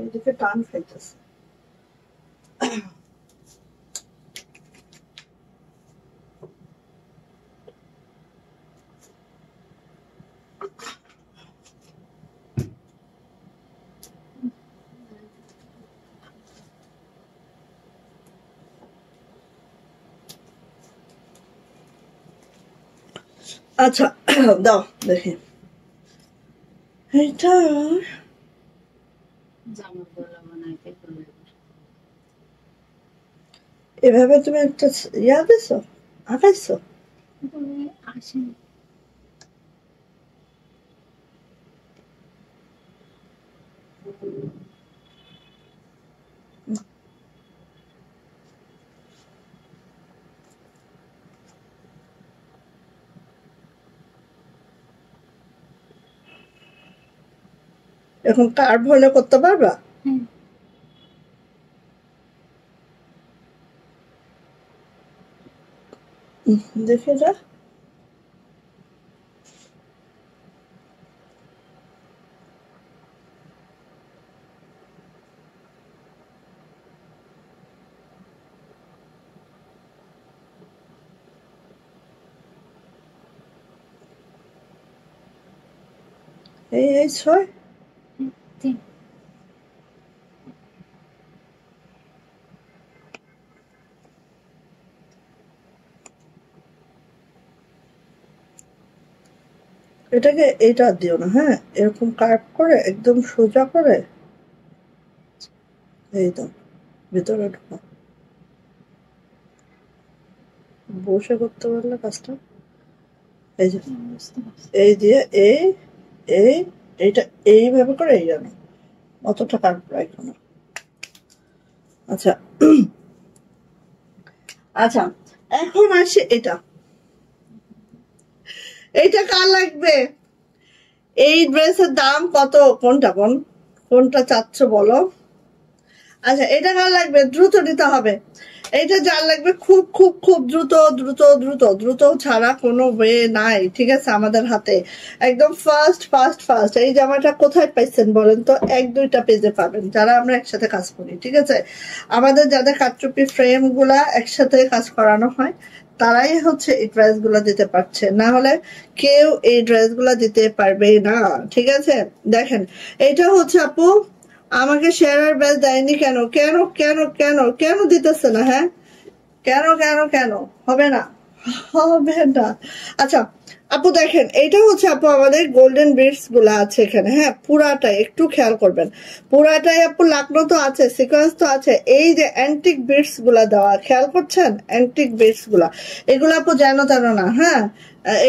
এদিকে টান খাইতেছে। আচ্ছা দাও দেখি এটা এভাবে তুমি একটা ইয়া দিছো, আঁকাইছো। আসেনি এখন কার্ভ হলে করতে পারবা? দেখে যা। এই 6 এটাকে এটা দিও না, হ্যাঁ এরকম কার্ভ করে একদম সোজা করে এই দাও ভিতরে ঢোকা। বসে করতে পারলে কাজটা। এই যে এই দিয়ে এই এই এইটা এইভাবে করে এই জানো অতটা কার্ভ রাখো না। আচ্ছা আচ্ছা এখন আসি এটা, এইটা কার লাগবে? এই ড্রেসের দাম কত? কোনটা কোনটা চাচ্ছ বলো? আচ্ছা এটা কার লাগবে? দ্রুত নিতে হবে। এইটা যার লাগবে খুব খুব খুব দ্রুত দ্রুত দ্রুত দ্রুত ছাড়া কোনো ওয়ে নাই, ঠিক আছে আমাদের হাতে একদম ফাস্ট ফাস্ট ফাস্ট। এই জামাটা কোথায় পাইছেন বলেন তো? 1-2টা পেজে পাবেন যারা আমরা একসাথে কাজ করি, ঠিক আছে। আমাদের যাদের কাটচুপি ফ্রেম গুলা একসাথে কাজ করানো হয় তারাই হচ্ছে এই ড্রেস গুলা দিতে পারছে, না হলে কেউ এই ড্রেস গুলা দিতে পারবে না, ঠিক আছে। দেখেন এটা হচ্ছে আপু আমাকে শেয়ার ব্যাচ দেয়নি কেন কেন কেন কেন কেন দিতেছে না? হ্যাঁ কেন কেন কেন হবে না, হবে না। আচ্ছা আপু দেখেন, এইটা হচ্ছে আপু আমাদের গোল্ডেন বিডস গুলা আছে এখানে, হ্যাঁ পুরাটাই একটু খেয়াল করবেন, পুরাটাই আপু লাকনো তো আছে, সিকোয়েন্স তো আছে, এই যে অ্যান্টিক বিডস গুলা দেওয়া, খেয়াল করছেন অ্যান্টিক বিডস গুলা, এগুলো আপু যেন তেন না, হ্যাঁ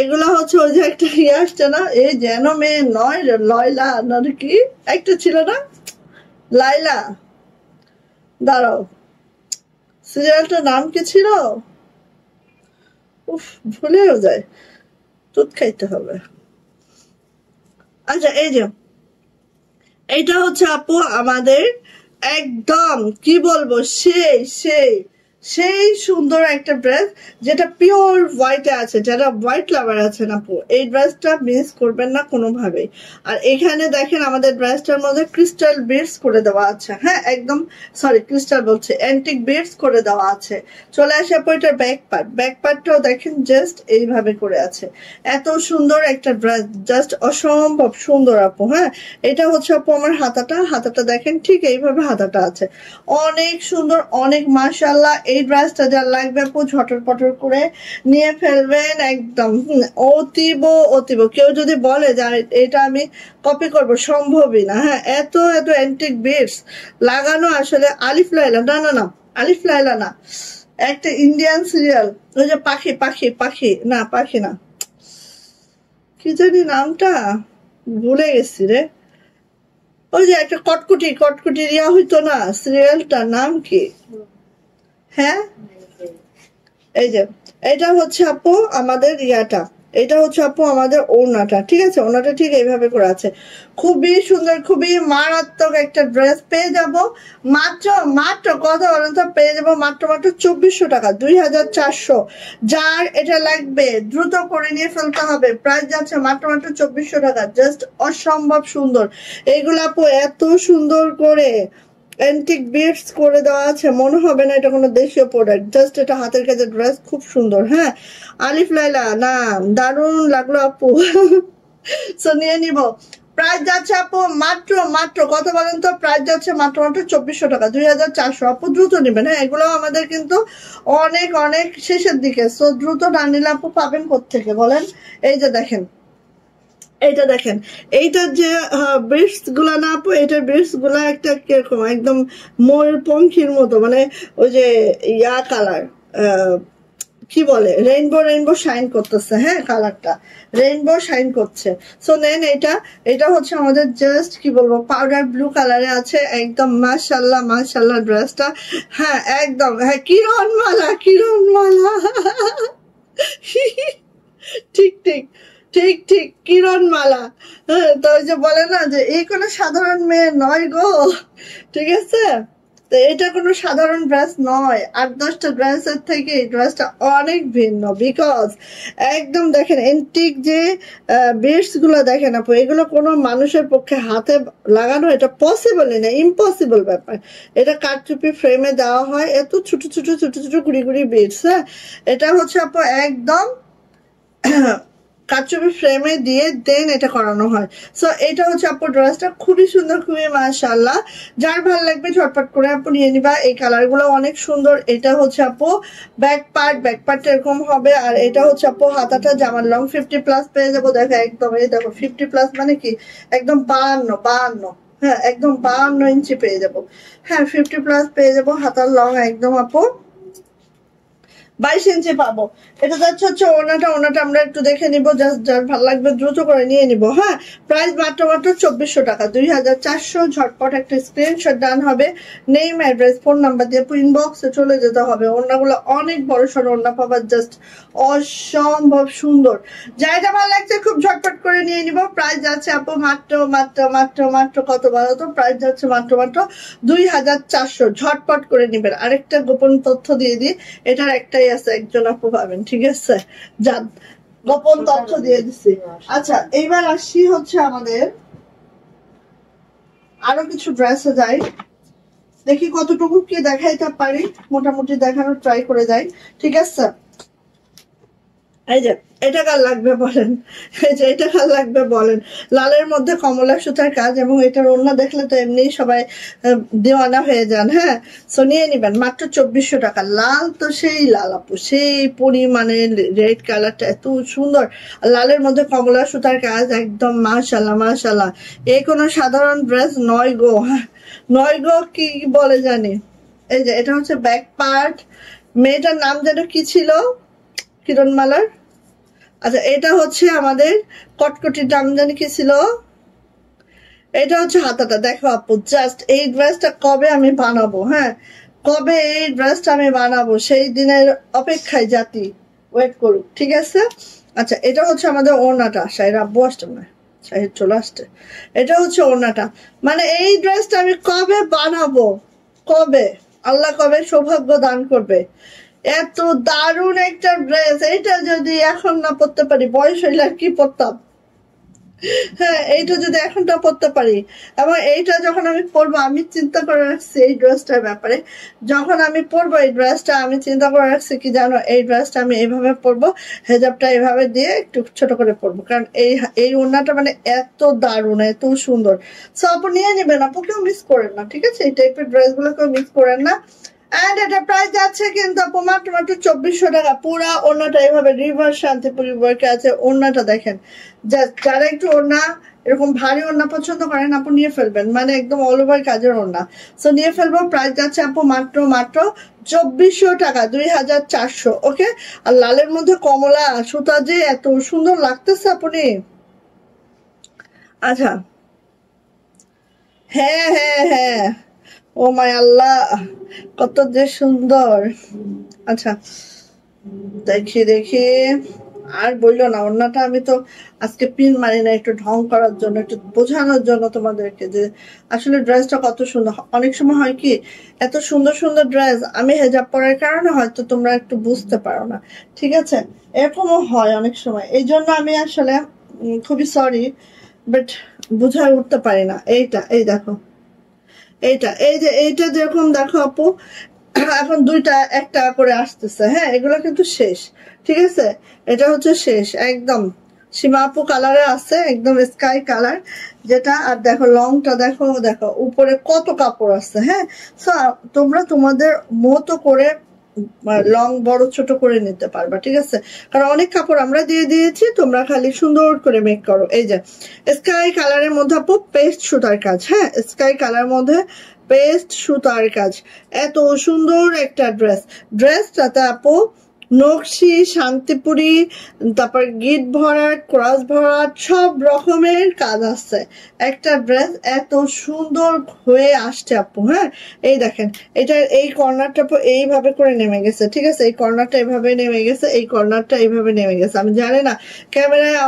এগুলা হচ্ছে ওই যে একটা ইয়ে আসছে না, এই যেন মেয়ে নয় লয়লা না কি একটা ছিল না, লাইলা, দাঁড়াও সিরিয়ালটার নাম কি ছিল, উফ ভুলেও যায়, দুধ খাইতে হবে। আচ্ছা এই যে এইটা হচ্ছে আপু আমাদের একদম কি বলবো সেই সেই সেই সুন্দর একটা ড্রেস, যেটা পিওর হোয়াইটে আছে, যারা হোয়াইট লাভার আছেন আপু এই ড্রেসটা মিস করবেন না কোনোভাবেই। আর এখানে দেখেন আমাদের ড্রেসটার মধ্যে ক্রিস্টাল বিডস করে দেওয়া আছে, হ্যাঁ একদম সরি ক্রিস্টাল বলছে অ্যান্টিক বিডস করে দেওয়া আছে। চলে আসে আপু এটার ব্যাক পার্টটাও দেখেন জাস্ট এইভাবে করে আছে, এত সুন্দর একটা ড্রেস, জাস্ট অসম্ভব সুন্দর আপু। হ্যাঁ এটা হচ্ছে আপু আমার হাতাটা দেখেন ঠিক এইভাবে হাতাটা আছে, অনেক সুন্দর, অনেক মাশাআল্লাহ। এই ড্রেসটা যার লাগবে আপু ঝটর পটর করে নিয়ে ফেলবেন একদম, অতীব অতীব। কেউ যদি বলে যে এটা আমি কপি করব, সম্ভবই না। হ্যাঁ এত এত অ্যান্টিক বিডস লাগানো, আসলে আলিফ লায়লা না না না, আলিফ লায়লা না, একটা ইন্ডিয়ান সিরিয়াল, ওই যে পাখি পাখি পাখি না, পাখি না, কি জানি নামটা ভুলে গেছি রে, ওই যে একটা কটকুটি কটকুটি রিয়া হইতো না, সিরিয়ালটার নাম কি? হ্যাঁ এই যে এটা হচ্ছে আপু আমাদের ইয়াটা, এটা হচ্ছে আপু আমাদের ওড়নাটা, ঠিক আছে ওড়নাটা ঠিক এইভাবে করে আছে, খুবই সুন্দর, খুবই মারাত্মক একটা ড্রেস পেয়ে যাব মাত্র মাত্র কত বলেন তো, পেয়ে যাব মাত্র মাত্র 2400 টাকা, 2400। যার এটা লাগবে দ্রুত করে নিয়ে ফেলতে হবে, প্রাইস যাচ্ছে মাত্র মাত্র 2400 টাকা, জাস্ট অসম্ভব সুন্দর। এইগুলো আপু এত সুন্দর করে অ্যান্টিক বিডস করে দেওয়া আছে, মনে হবে না এটা কোনো দেশীয় প্রোডাক্ট, জাস্ট এটা হাতের কাজের ড্রেস, খুব সুন্দর। হ্যাঁ আলিফ লাইলা না, দারুণ লাগলো আপু। সো নিয়ে নিব, প্রাইস যাচ্ছে আপু মাত্র মাত্র কত বলেন তো, প্রাইস যাচ্ছে মাত্র মাত্র 2400 টাকা, 2400। আপু দ্রুত নিবেন, হ্যাঁ এগুলো আমাদের কিন্তু অনেক অনেক শেষের দিকে, সো দ্রুত না নিলে আপু পাবেন কোত্থেকে বলেন। এই যে দেখেন, এইটা দেখেন, এইটার যে বিটস গুলা না আপু, এটার বিটস গুলা একটা কিরকম একদম ময়ূর পঙ্খির মতো, মানে ওই যে ইয়া কালার, কি বলে রেইনবো রেইনবো শাইন করতেছে, হ্যাঁ কালারটা রেইনবো শাইন করছে। সো নেন এটা, এটা হচ্ছে আমাদের জাস্ট কি বলবো পাউডার ব্লু কালারে আছে, একদম মাশাআল্লাহ মাশাআল্লাহ ড্রেসটা, হ্যাঁ একদম, হ্যাঁ কিরণমালা কিরণমালা, ঠিক ঠিক ঠিক ঠিক কিরণমালা। হ্যাঁ তো ওই যে বলে না যে এই কোনো সাধারণ মেয়ে নয় গো, ঠিক আছে, তো এটা কোনো সাধারণ ড্রেস নয়, 8-10টা ড্রেসের থেকে এই ড্রেসটা অনেক ভিন্ন, বিকজ একদম দেখেন এন্টিক যে বিটস গুলো দেখেন আপু, এগুলো কোনো মানুষের পক্ষে হাতে লাগানো এটা পসিবলই না, ইম্পসিবল ব্যাপার। এটা কারচুপি ফ্রেমে দেওয়া হয়, এত ছোট ছোট ছোট ছোট গুড়ি গুড়ি বিটস। হ্যাঁ এটা হচ্ছে আপু একদম কারচুপি ফ্রেমে দিয়ে দেন এটা করানো হয়। সো এটা হচ্ছে আপু ড্রেসটা খুবই সুন্দর, খুবই মাশাআল্লাহ। যার ভালো লাগবে ঝটপট করে আপু নিয়ে নিবা, এই কালার গুলো অনেক সুন্দর। এটা হচ্ছে আপু ব্যাক পার্ট এরকম হবে, আর এটা হচ্ছে আপু হাতাটা জামার লং 50+ পেয়ে যাবো। দেখো একদম, এই দেখো 50+ মানে কি একদম 52, হ্যাঁ একদম 52 ইঞ্চি পেয়ে যাবো, হ্যাঁ 50+ পেয়ে যাবো, হাতার লং একদম আপু 22 ইঞ্চি পাবো। এটা যাচ্ছে হচ্ছে ওনাটা আমরা একটু দেখে নিব, জাস্ট যার ভালো লাগবে দ্রুত করে নিয়ে নিব। হ্যাঁ প্রাইস মাত্র মাত্র 2400 টাকা, 2400। ঝটপট একটা স্ক্রিনশট ডান হবে, নেম অ্যাড্রেস ফোন নাম্বার দিয়ে ইনবক্সে চলে যেতে হবে। ওড়নাগুলো অনেক বড় সড়ো ওড়না পাবার, জাস্ট অসম্ভব সুন্দর। যাইটা ভালো লাগছে খুব ঝটপট করে নিয়ে নিব। প্রাইস যাচ্ছে আপু মাত্র মাত্র মাত্র মাত্র কত বলো তো, প্রাইস যাচ্ছে মাত্র মাত্র 2400। ঝটপট করে নিবেন। আরেকটা গোপন তথ্য দিয়ে দিই, এটার একটাই আছে, একজন আপু পাবেন, ঠিক আছে যান গোপন তথ্য দিয়ে দিচ্ছি। আচ্ছা এইবার আসি হচ্ছে আমাদের আরো কিছু ড্রেসে যাই, দেখি কতটুকু কি দেখাইতে পারি, মোটামুটি দেখানোর ট্রাই করে যাই, ঠিক আছে। এই যে এটা কার লাগবে বলেন, এই যে এটা কার লাগবে বলেন। লালের মধ্যে কমলা সুতার কাজ, এবং এটার ওড়না দেখলে তো এমনি সবাই দেওয়ানা হয়ে যান। হ্যাঁ, সো নিয়ে নিবেন মাত্র 2400 টাকা। লাল তো সেই লাল আপু, সেই পরিমাণে রেড কালারটা এত সুন্দর, আর লালের মধ্যে কমলা সুতার কাজ, একদম মাশাল্লাহ মাশাল্লাহ। এই কোনো সাধারণ ড্রেস নয় গো, নয় গো, কি বলে জানি। এই যে এটা হচ্ছে ব্যাক পার্ট। মেয়েটার নাম যেন কি ছিল, কিরণমালার। আচ্ছা, এটা হচ্ছে আমাদের কটকটির নাম জানি কি ছিল। এটা হচ্ছে হাতাটা। দেখো আপু, জাস্ট এই ড্রেসটা কবে আমি বানাবো, হ্যাঁ কবে এই ড্রেসটা আমি বানাবো, সেই দিনের অপেক্ষায় জাতি ওয়েট করুক, ঠিক আছে। আচ্ছা, এটা হচ্ছে আমাদের ওড়নাটা। শাহির আব্বু আসছে না, শাহির চলে আসছে। এটা হচ্ছে ওড়নাটা। মানে এই ড্রেসটা আমি কবে বানাবো, কবে আল্লাহ কবে সৌভাগ্য দান করবে। এত দারুণ একটা ড্রেস, এইটা যদি এখন না পড়তে পারি, বয়স হইলে আর কি পড়তাম। হ্যাঁ, এইটা যদি এখনটা পড়তে পারি, এবং এইটা যখন আমি পরবো, আমি চিন্তা করে রাখছি এই ড্রেসটার ব্যাপারে। যখন আমি পরবো এই ড্রেসটা, আমি চিন্তা করে রাখছি কি জানো, এই ড্রেসটা আমি এইভাবে পরবো, হেজাবটা এইভাবে দিয়ে একটু ছোট করে পরবো, কারণ এই এই ওড়নাটা মানে এত দারুণ, এত সুন্দর। সো আপু নিয়ে নেবেন, আপু কেউ মিস করেন না, ঠিক আছে। এই টাইপের ড্রেস গুলো কেউ মিস করেন না। এন্ড এটা প্রাইস যাচ্ছে কিন্তু আপু মাত্র 2400 টাকা। পুরা ওড়নাটা এইভাবে রিভার্স শান্তিপুরি ওয়ার্কে আছে। ওড়নাটা দেখেন, যারা একটু ওড়না এরকম ভারী ওড়না পছন্দ করেন, আপু নিয়ে ফেলবেন, মানে একদম অল ওভার কাজের ওড়না। সো নিয়ে ফেলবো। প্রাইস যাচ্ছে আপু মাত্র 2400 টাকা, 2400। ওকে। আর লালের মধ্যে কমলা সুতা যে এত সুন্দর লাগতেছে আপনি। আচ্ছা, হ্যাঁ হ্যাঁ হ্যাঁ, ও মাই আল্লাহ, কত যে সুন্দর। আচ্ছা, দেখি দেখি, আর বললো না, ওড়নাটা আমি তো আজকে পিন মারি না, একটু ঢং করার জন্য, একটু বোঝানোর জন্য তোমাদেরকে যে আসলে ড্রেসটা কত সুন্দর। অনেক সময় হয় কি, এত সুন্দর সুন্দর ড্রেস আমি হেজাব পরার কারণে হয়তো তোমরা একটু বুঝতে পারো না, ঠিক আছে। এরকমও হয় অনেক সময়, এই জন্য আমি আসলে খুবই সরি, বাট বুঝায় উঠতে পারি না। এইটা এই দেখো, এইটা এই যে এইটা যেরকম দেখো আপু, এখন দুইটা একটা করে আসতেছে। হ্যাঁ, এগুলো কিন্তু শেষ, ঠিক আছে। এটা হচ্ছে শেষ একদম। সীমা আপু কালারে আছে, একদম স্কাই কালার যেটা। আর দেখো লংটা, দেখো দেখো উপরে কত কাপড় আছে। হ্যাঁ, সো তোমরা তোমাদের মতো করে লং বড় ছোট করে নিতে পারবা, ঠিক আছে। কারণ অনেক কাপড় আমরা দিয়ে দিয়েছি, তোমরা খালি সুন্দর করে মেক করো। এই যে স্কাই কালারের মধ্যে আপু পেস্ট সুতার কাজ। হ্যাঁ, স্কাই কালার মধ্যে পেস্ট সুতার কাজ, এত সুন্দর একটা ড্রেসটাতে আপু নকশি, শান্তিপুরি, তারপর গিট ভরাট, ক্রস ভরাট, সব রকমের কাজ আছে। একটা ড্রেস এত সুন্দর হয়ে আসছে আপু। হ্যাঁ, এই দেখেন, এটার এই কর্নারটা আপু এইভাবে করে নেমে গেছে, ঠিক আছে। এই কর্নারটা এইভাবে নেমে গেছে, এই কর্নারটা এইভাবে নেমে গেছে। আমি জানি না ক্যামেরায়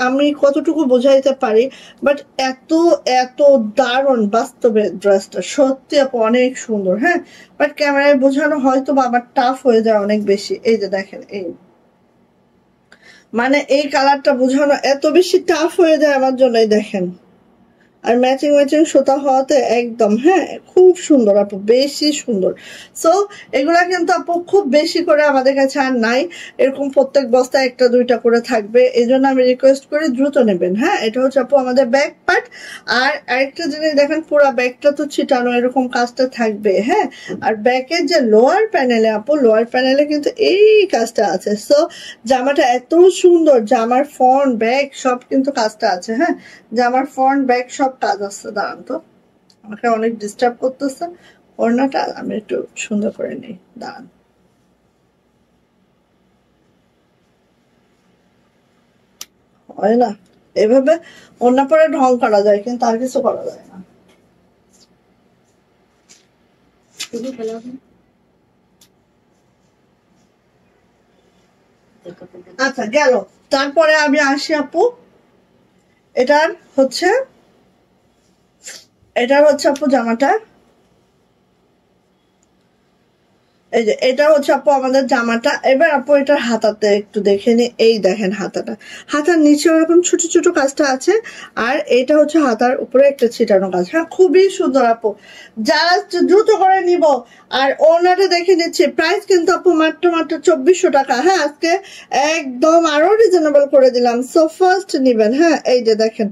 আমি কতটুকু বোঝাইতে পারি, বাট এত এত দারুণ বাস্তবে ড্রেসটা, সত্যি আপু অনেক সুন্দর। হ্যাঁ, বাট ক্যামেরায় বোঝানো হয়তো বা আবার টাফ হয়ে যায় অনেক বেশি। এই যে দেখেন, এই মানে এই কালারটা বোঝানো এত বেশি টাফ হয়ে যায় আমার জন্য। এই দেখেন, আর ম্যাচিং ম্যাচিং সুতা হওয়াতে একদম, হ্যাঁ খুব সুন্দর আপু, বেশি সুন্দর। সো এগুলা কিন্তু আপু খুব বেশি করে আমাদের কাছে আর নাই, এরকম প্রত্যেক বস্তায় একটা দুইটা করে থাকবে। এই জন্য আমি রিকোয়েস্ট করি দ্রুত নেবেন। হ্যাঁ, এটা হচ্ছে আপু আমাদের ব্যাক পার্ট। আর আরেকটা জিনিস দেখেন, পুরো ব্যাগটা তো ছিটানো, এরকম কাজটা থাকবে। হ্যাঁ, আর ব্যাকের যে লোয়ার প্যানেলে আপু, লোয়ার প্যানেলে কিন্তু এই কাজটা আছে। সো জামাটা এত সুন্দর, জামার ফ্রন্ট ব্যাক সব কিন্তু কাজটা আছে। হ্যাঁ, জামার ফ্রন্ট ব্যাক সব কাজ আছে। দাঁড়ান তো, আমাকে অনেক ডিস্টার্ব করতেছে। ওড়নাটা আমি একটু সুন্দর করে নিই, দাঁড়ান। হয় না এভাবে, ওড়না পরে ঢং করা যায়, কিন্তু আর কিছু করা যায় না। আচ্ছা, গেল। তারপরে আমি আসি আপু, এটার হচ্ছে আপু জামাটা, এই যে এটা হচ্ছে আপু আমাদের জামাটা। এবার আপু এটার হাতাতে একটু দেখে নি। এই দেখেন হাতাটা, হাতার নিচে ওরকম ছোট ছোট কাজটা আছে, আর এটা হচ্ছে হাতার উপরে একটা ছিটানো কাজ। হ্যাঁ, খুবই সুন্দর আপু, যারা দ্রুত করে নিব। আর ওনাটা দেখে নিচ্ছি, প্রাইস কিন্তু আপু মাত্র 2400 টাকা। হ্যাঁ, আজকে একদম আরো রিজনেবল করে দিলাম, সো ফার্স্ট নিবেন। হ্যাঁ, এই যে দেখেন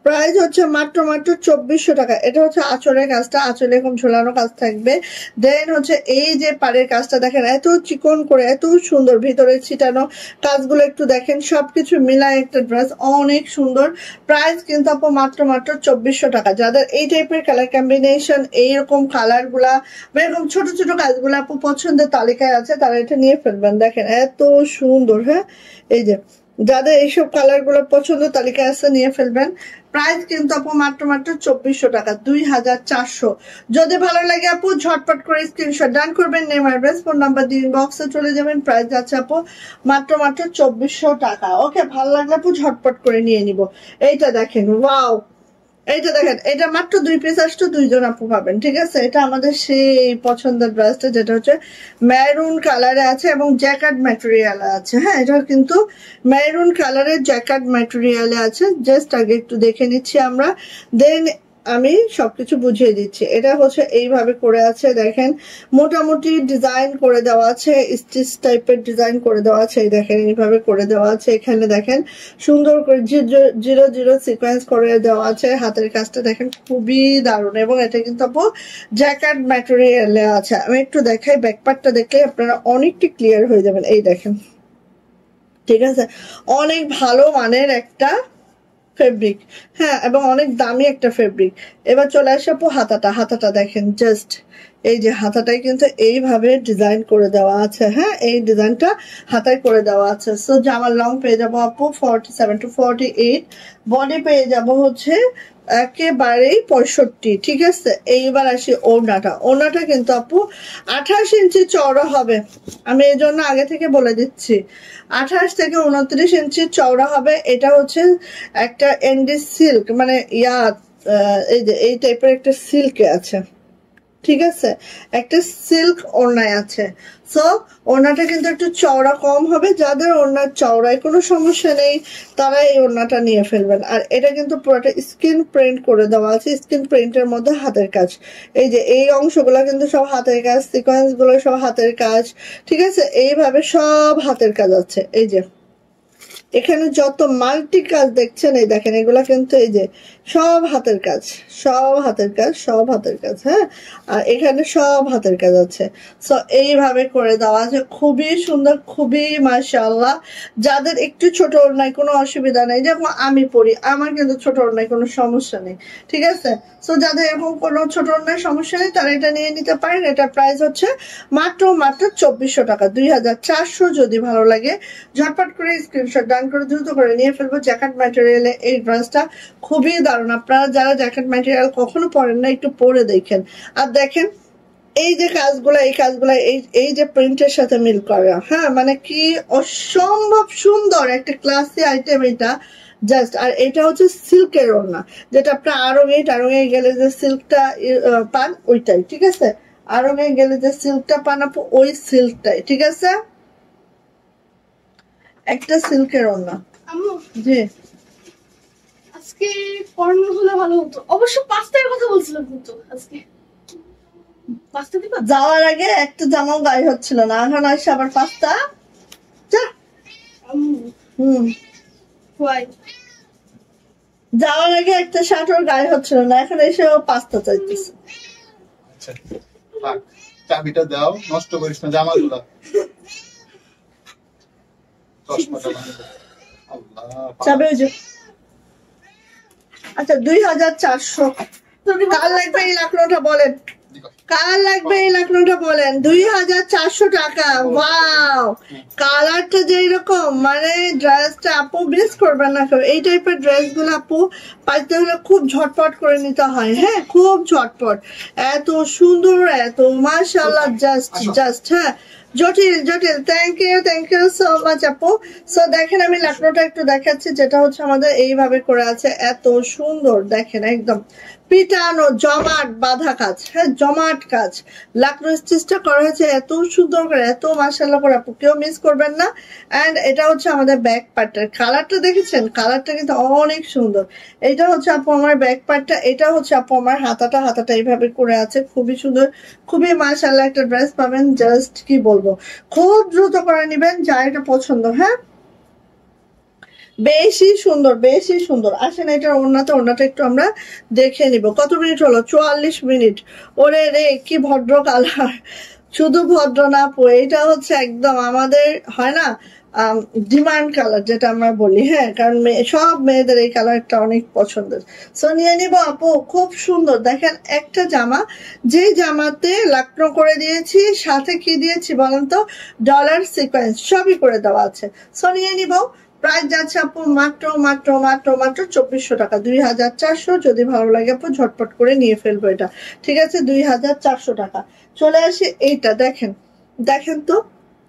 প্রাইস হচ্ছে মাত্র 2400 টাকা। এটা হচ্ছে আঁচলের কাজটা, আঁচলে এরকম ঝোলানো কাজ থাকবে। দেন হচ্ছে এই যে পাড়ের কাজটা দেখেন, এত চিকন করে, এত সুন্দর, ভিতরে ছিটানো কাজগুলো একটু দেখেন, সবকিছু মিলায় একটা ড্রেস, অনেক সুন্দর। প্রাইস কিন্তু আপু মাত্র 2400 টাকা। যাদের এই টাইপের কালার কম্বিনেশন, এইরকম কালার গুলা বা এরকম ছোট ছোট কাজগুলো আপু পছন্দের তালিকায় আছে, তারা এটা নিয়ে ফেলবেন। দেখেন এত সুন্দর। হ্যাঁ, এই যে যাদের এইসব কালার গুলো পছন্দ তালিকায় আছে নিয়ে ফেলবেন। প্রাইস কিন্তু আপু মাত্র 2400 টাকা, 2400। যদি ভালো লাগে আপু ঝটপট করে স্ক্রিনশট ডান করবেন, নেম অ্যাড্রেস ফোন নাম্বার দিয়ে ইনবক্সে চলে যাবেন। প্রাইস যাচ্ছে আপু মাত্র 2400 টাকা। ওকে, ভালো লাগলে আপু ঝটপট করে নিয়ে নিব। এইটা দেখেন, ওয়াও, এইটা দেখেন, এটা মাত্র 2 পিস আসতো, 2 জন আপু পাবেন। ঠিক আছে, এটা আমাদের সেই পছন্দের ড্রেসটা, যেটা হচ্ছে মেরুন কালারে আছে এবং জ্যাকেট ম্যাটেরিয়ালে আছে। হ্যাঁ, এটা কিন্তু মেরুন কালারের জ্যাকেট ম্যাটেরিয়ালে আছে। জাস্ট আগে একটু দেখে নিচ্ছি আমরা, দেন আমি সবকিছু বুঝিয়ে দিচ্ছি। এটা হচ্ছে এইভাবে করে আছে, দেখেন মোটামুটি ডিজাইন করে দেওয়া আছে, স্টিচ টাইপের ডিজাইন করে দেওয়া আছে। এই দেখেন এইভাবে করে দেওয়া আছে। এখানে দেখেন সুন্দর করে 0 সিকোয়েন্স করে দেওয়া আছে। হাতের কাজটা দেখেন খুবই দারুণ, এবং এটা কিন্তু আপু জ্যাকেট ম্যাটেরিয়ালে আছে। আমি একটু দেখাই, ব্যাকপার্টটা দেখলে আপনারা অনেকটা ক্লিয়ার হয়ে যাবেন। এই দেখেন, ঠিক আছে, অনেক ভালো মানের একটা ফেব্রিক। হ্যাঁ, এবং অনেক দামি একটা ফেব্রিক। এবার চলে আসে আপু হাতাটা। হাতাটা দেখেন, জাস্ট এই যে হাতাটাই কিন্তু এইভাবে ডিজাইন করে দেওয়া আছে। হ্যাঁ, এই ডিজাইনটা হাতায় করে দেওয়া আছে। সো জামার লং পেয়ে যাবো আপু 47 to 48, বডি পেয়ে যাব হচ্ছে একেবারেই 65। ঠিক আছে, এইবার আসি ওড়নাটা। ওড়নাটা কিন্তু আপু 28 ইঞ্চি চওড়া হবে। আমি এই জন্য আগে থেকে বলে দিচ্ছি, 28 থেকে 29 ইঞ্চি চওড়া হবে। এটা হচ্ছে একটা এন্ডি সিল্ক, মানে এই যে এই টাইপের একটা সিল্কে আছে। ঠিক আছে, একটা সিল্ক ওড়নায় আছে। সো ওড়নাটা কিন্তু একটু চওড়া কম হবে। যাদের ওড়নার চওড়ায় কোনো সমস্যা নেই, তারা এই ওড়নাটা নিয়ে ফেলবেন। আর এটা কিন্তু পুরোটা স্কিন প্রিন্ট করে দেওয়া আছে, স্কিন প্রিন্টের মধ্যে হাতের কাজ। এই যে এই অংশগুলো কিন্তু সব হাতের কাজ, সিকোয়েন্স গুলো সব হাতের কাজ। ঠিক আছে, এইভাবে সব হাতের কাজ আছে। এই যে এখানে যত মাল্টি কাজ দেখছেন, এই দেখেন এগুলা কিন্তু এই যে সব হাতের কাজ, সব হাতের কাজ, সব হাতের কাজ। হ্যাঁ, আর এখানে সব হাতের কাজ আছে। সো এইভাবে করে দেওয়া আছে, খুবই সুন্দর, খুবই মাশাআল্লাহ। যাদের একটু ছোট ওড়নায় কোনো অসুবিধা নেই, যেমন আমি পরি, আমার কিন্তু ছোট ওড়নায় কোনো সমস্যা নেই। ঠিক আছে, সো যাদের এরকম কোনো ছোট ওড়নায় সমস্যা নেই, তারা এটা নিয়ে নিতে পারেন। এটা প্রাইস হচ্ছে মাত্র 2400 টাকা, 2400। যদি ভালো লাগে ঝটপট করে স্ক্রিনশট ডান করে দ্রুত করে নিয়ে ফেলবো। জ্যাকেট ম্যাটেরিয়ালে এই ড্রেসটা খুবই দারুণ। আপনারা যারা জ্যাকেট ম্যাটেরিয়াল কখনো পরেন না, একটু পরে দেখেন। আর দেখেন এই যে কাজগুলা, এই কাজগুলা এই যে প্রিন্টের সাথে মিল করা। হ্যাঁ, মানে কি অসম্ভব সুন্দর একটা ক্লাসি আইটেম এটা, জাস্ট। আর এটা হচ্ছে সিল্কের ওড়না, যেটা আপনার আড়ঙে গেলে যে সিল্কটা পান, ওইটাই। ঠিক আছে, আড়ঙে গেলে যে সিল্কটা পান আপু, ওই সিল্কটাই। ঠিক আছে, একটা সিল্কের ওড়না। আম্মু, জি, আজকে পড়ানো হলে ভালো হতো। অবশ্য 5টার কথা বলছিলাম, কিন্তু আজকে 5টা দিবা? যাওয়ার আগে একটা জামাও গায়ে হচ্ছিল না, এখন আসছে আবার 5টা। যা, Why? যাওয়ার আগে একটা শার্টও গায়ে হচ্ছিল না, এখন এসে 5টা চাইতেছে। আচ্ছা, থাক, চাবিটা দাও, নষ্ট করিস না জামাগুলা। চশমাটা ভাঙে দাও। আল্লাহ, চাবে ওই যে। আচ্ছা, 2400। কার লাগবে এই লাকড়োটা বলেন, কার লাগবে এই লাকড়োটা বলেন। 2400 টাকা। ওয়াও, কালারটা যে এরকম, মানে ড্রেসটা আপু মিস করবেন না কেউ। এই টাইপের ড্রেস গুলো আপু পাইতে হলে খুব ঝটপট করে নিতে হয়। হ্যাঁ, খুব ঝটপট। এত সুন্দর, এত মাশাআল্লাহ, জাস্ট। হ্যাঁ, জটিল জটিল, থ্যাংক ইউ সো মাচ আপু। সো দেখেন আমি লাকড়োটা একটু দেখাচ্ছি, যেটা হচ্ছে আমাদের এইভাবে করে আছে, এত সুন্দর দেখেন, একদম পিটানো জমাট বাঁধা কাজ, হ্যাঁ জমাট কাজ, লাকড়ো স্টিচটা করা হয়েছে এত সুন্দর করে, এত মাশাআল্লাহ করে আপু, কেউ মিস করবেন না। এন্ড এটা হচ্ছে আমাদের ব্যাক পার্টটার কালারটা দেখেছেন, কালারটা কিন্তু অনেক সুন্দর। এটা হচ্ছে আপু আমার ব্যাক পার্টটা, এটা হচ্ছে আপু আমার হাতাটা এইভাবে করে আছে, খুবই সুন্দর, খুবই মাশাআল্লাহ একটা ড্রেস পাবেন। জাস্ট কি বলবো, খুব দ্রুত করে নিবেন যার এটা পছন্দ। হ্যাঁ বেশি সুন্দর, বেশি সুন্দর। আসেন এটার ওড়নাটা একটু আমরা দেখে নিব। কত মিনিট হলো? 44 মিনিট। ওরে রে কি ভদ্র কালার, শুধু ভদ্র না আপু, এটা হচ্ছে একদম আমাদের হয় না ডিমান্ড কালার যেটা আমরা বলি, হ্যাঁ কারণ সব মেয়েদের এই কালারটা অনেক পছন্দের। সো নিয়ে নিব আপু, খুব সুন্দর। দেখেন একটা জামা, যে জামাতে লাকড়ো করে দিয়েছি, সাথে কি দিয়েছি বলেন তো, ডলার সিকোয়েন্স সবই করে দেওয়া আছে। সো নিয়ে নিব। প্রাইস যাচ্ছে আপু মাত্র 2400 টাকা, 2400। যদি ভালো লাগে আপু ঝটপট করে নিয়ে ফেলবো এটা, ঠিক আছে? 2400 টাকা। চলে আসি এইটা, দেখেন তো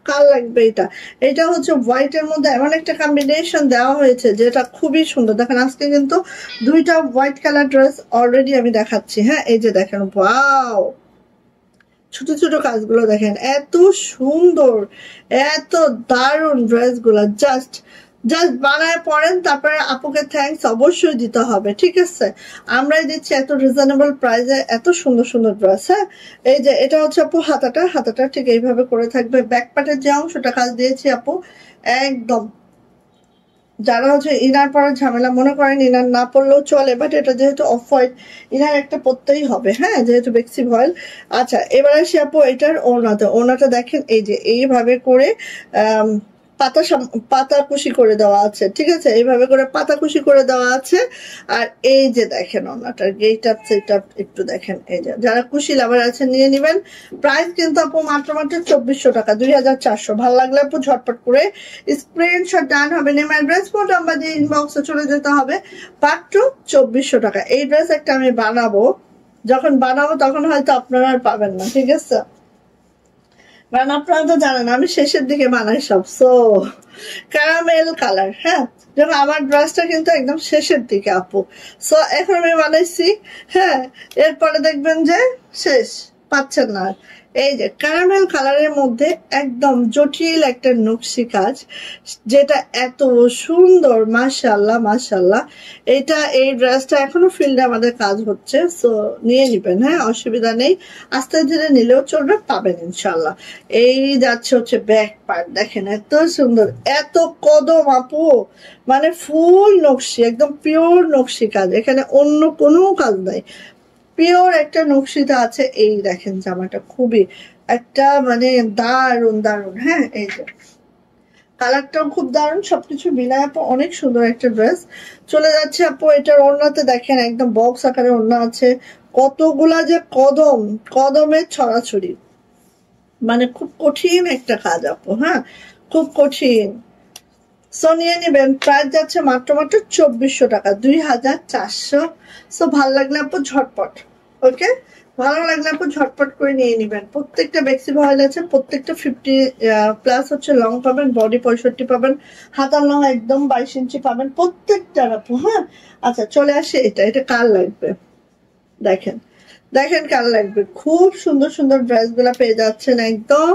কার লাগবে এটা। এটা হচ্ছে হোয়াইট এর মধ্যে এমন একটা কম্বিনেশন দেওয়া হয়েছে যেটা খুবই সুন্দর। দেখেন আজকে কিন্তু দুইটা হোয়াইট কালার ড্রেস অলরেডি আমি দেখাচ্ছি। হ্যাঁ এই যে দেখেন, ওয়াও ছোট ছোট কাজগুলো দেখেন, এত সুন্দর, এত দারুণ ড্রেসগুলো। জাস্ট বানায় পড়েন, তারপরে আপুকে থ্যাঙ্কস অবশ্যই দিতে হবে, ঠিক আছে? আমরাই দিচ্ছি এত রিজনেবল প্রাইসে এত সুন্দর সুন্দর ড্রেস। হ্যাঁ এই যে এটা হচ্ছে আপু হাতাটা ঠিক এইভাবে করে থাকবে। ব্যাক পার্টের যে অংশটা কাজ দিয়েছি আপু, একদম যারা হচ্ছে ইনার পরার ঝামেলা মনে করেন, ইনার না পড়লেও চলে, বাট এটা যেহেতু অফ হোয়াইট, ইনার একটা পড়তেই হবে, হ্যাঁ যেহেতু বেক্সি ভয়েল। আচ্ছা এবার আসি আপু এটার ওড়নাটা দেখেন, এই যে এইভাবে করে পাতা কুশি করে দেওয়া আছে, ঠিক আছে? এইভাবে করে পাতা কুশি করে দেওয়া আছে। আর এই যে দেখেন ওনাটার গেট আপ সেট আপ একটু দেখেন, এই যে যারা কুশি লাভার আছে নিয়ে নিবেন। প্রাইস কিন্তু আপু মাত্র 2400 টাকা, 2400। ভালো লাগলে আপু ঝটপট করে স্ক্রিনশট ডান হবে, নেম অ্যাড্রেস ফোন নাম্বার দিয়ে ইনবক্সে চলে যেতে হবে। মাত্র 2400 টাকা। এই ড্রেস একটা আমি বানাবো, যখন বানাবো তখন হয়তো আপনারা আর পাবেন না, ঠিক আছে? কারণ আপনারা তো জানেন আমি শেষের দিকে বানাই সব। সো ক্যারামেল কালার, হ্যাঁ যেমন আমার ড্রেসটা কিন্তু একদম শেষের দিকে আপু। সো এখন আমি বানাইছি, হ্যাঁ এরপরে দেখবেন যে শেষ পাচ্ছেন না। এই যে ক্যারামেল কালারের মধ্যে একদম জটিল একটা নকশি কাজ, যেটা এত সুন্দর, মাশাআল্লাহ। এই ড্রেসটা এখনো ফিল্ডে আমাদের কাজ হচ্ছে। সো নিয়ে নিবেন, হ্যাঁ অসুবিধা নেই, আস্তে ধীরে নিলেও চলবে, পাবেন ইনশাল্লাহ। এই যাচ্ছে হচ্ছে ব্যাক পার্ট, দেখেন এত সুন্দর, এত কদম আপু, মানে ফুল নকশি, একদম পিওর নকশি কাজ, এখানে অন্য কোনো কাজ নাই, পিওর একটা নকশিটা আছে। এই দেখেন জামাটা খুবই একটা মানে দারুন। হ্যাঁ এই যে কালারটাও খুব দারুণ, সবকিছু মিলায় আপু অনেক সুন্দর একটা ড্রেস। চলে যাচ্ছে আপু এটার ওড়নাতে, দেখেন একদম বক্স আকারে ওড়না আছে, কতগুলা যে কদমের ছড়াছড়ি, মানে খুব কঠিন একটা কাজ আপু, হ্যাঁ খুব কঠিন। সো নিয়ে নিবেন। প্রাইস যাচ্ছে মাত্র 2400 টাকা, 2400। সো ভালো লাগলে আপু ঝটপট, ওকে ভালো লাগলে আপু ঝটপট করে নিয়ে নিবেন। প্রত্যেকটা বেক্সি ভয়েল আছে, প্রত্যেকটা 50+ হচ্ছে লং পাবেন, বডি 65 পাবেন, হাতার লং একদম 22 ইঞ্চি পাবেন প্রত্যেকটা আপু। হ্যাঁ আচ্ছা চলে আসে এটা কার লাগবে, দেখেন কার লাগবে। খুব সুন্দর ড্রেস গুলা পেয়ে যাচ্ছেন একদম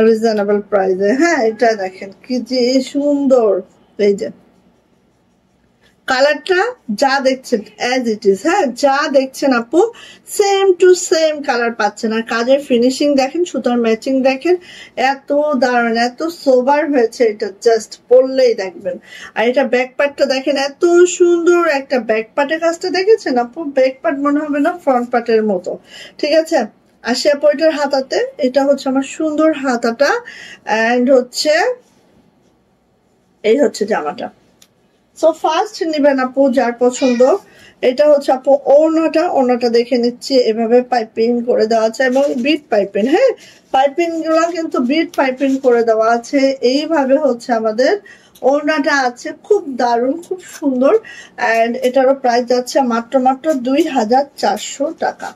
রিজনেবল প্রাইসে। হ্যাঁ এটা দেখেন কি যে সুন্দর, এই যে কালারটা যা দেখছেন অ্যাজ ইট ইজ, হ্যাঁ যা দেখছেন আপু সেম টু সেম কালার পাচ্ছেন। আর কাজের ফিনিশিং দেখেন, সুতার ম্যাচিং দেখেন, এত দারুণ, এত সোবার হয়েছে এটা, জাস্ট পরলেই দেখবেন। আর এটা ব্যাক পার্টটা দেখেন, এত সুন্দর একটা ব্যাক পার্টের কাজটা দেখেছেন আপু, ব্যাক পার্ট মনে হবে না ফ্রন্ট পার্টের মতো, ঠিক আছে? আসি আপু এটার হাতাতে, এটা হচ্ছে আমার সুন্দর হাতাটা, অ্যান্ড হচ্ছে এই হচ্ছে জামাটা। সো ফার্স্ট নিবেন আপু যার পছন্দ। এটা হচ্ছে আপু ওড়নাটা দেখে নিচ্ছি, এভাবে পাইপিং করে দেওয়া আছে এবং বিট পাইপিং, হ্যাঁ পাইপিং গুলো কিন্তু বিট পাইপিং করে দেওয়া আছে। এইভাবে হচ্ছে আমাদের ওড়নাটা আছে, খুব দারুণ, খুব সুন্দর। অ্যান্ড এটারও প্রাইস যাচ্ছে মাত্র 2400 টাকা।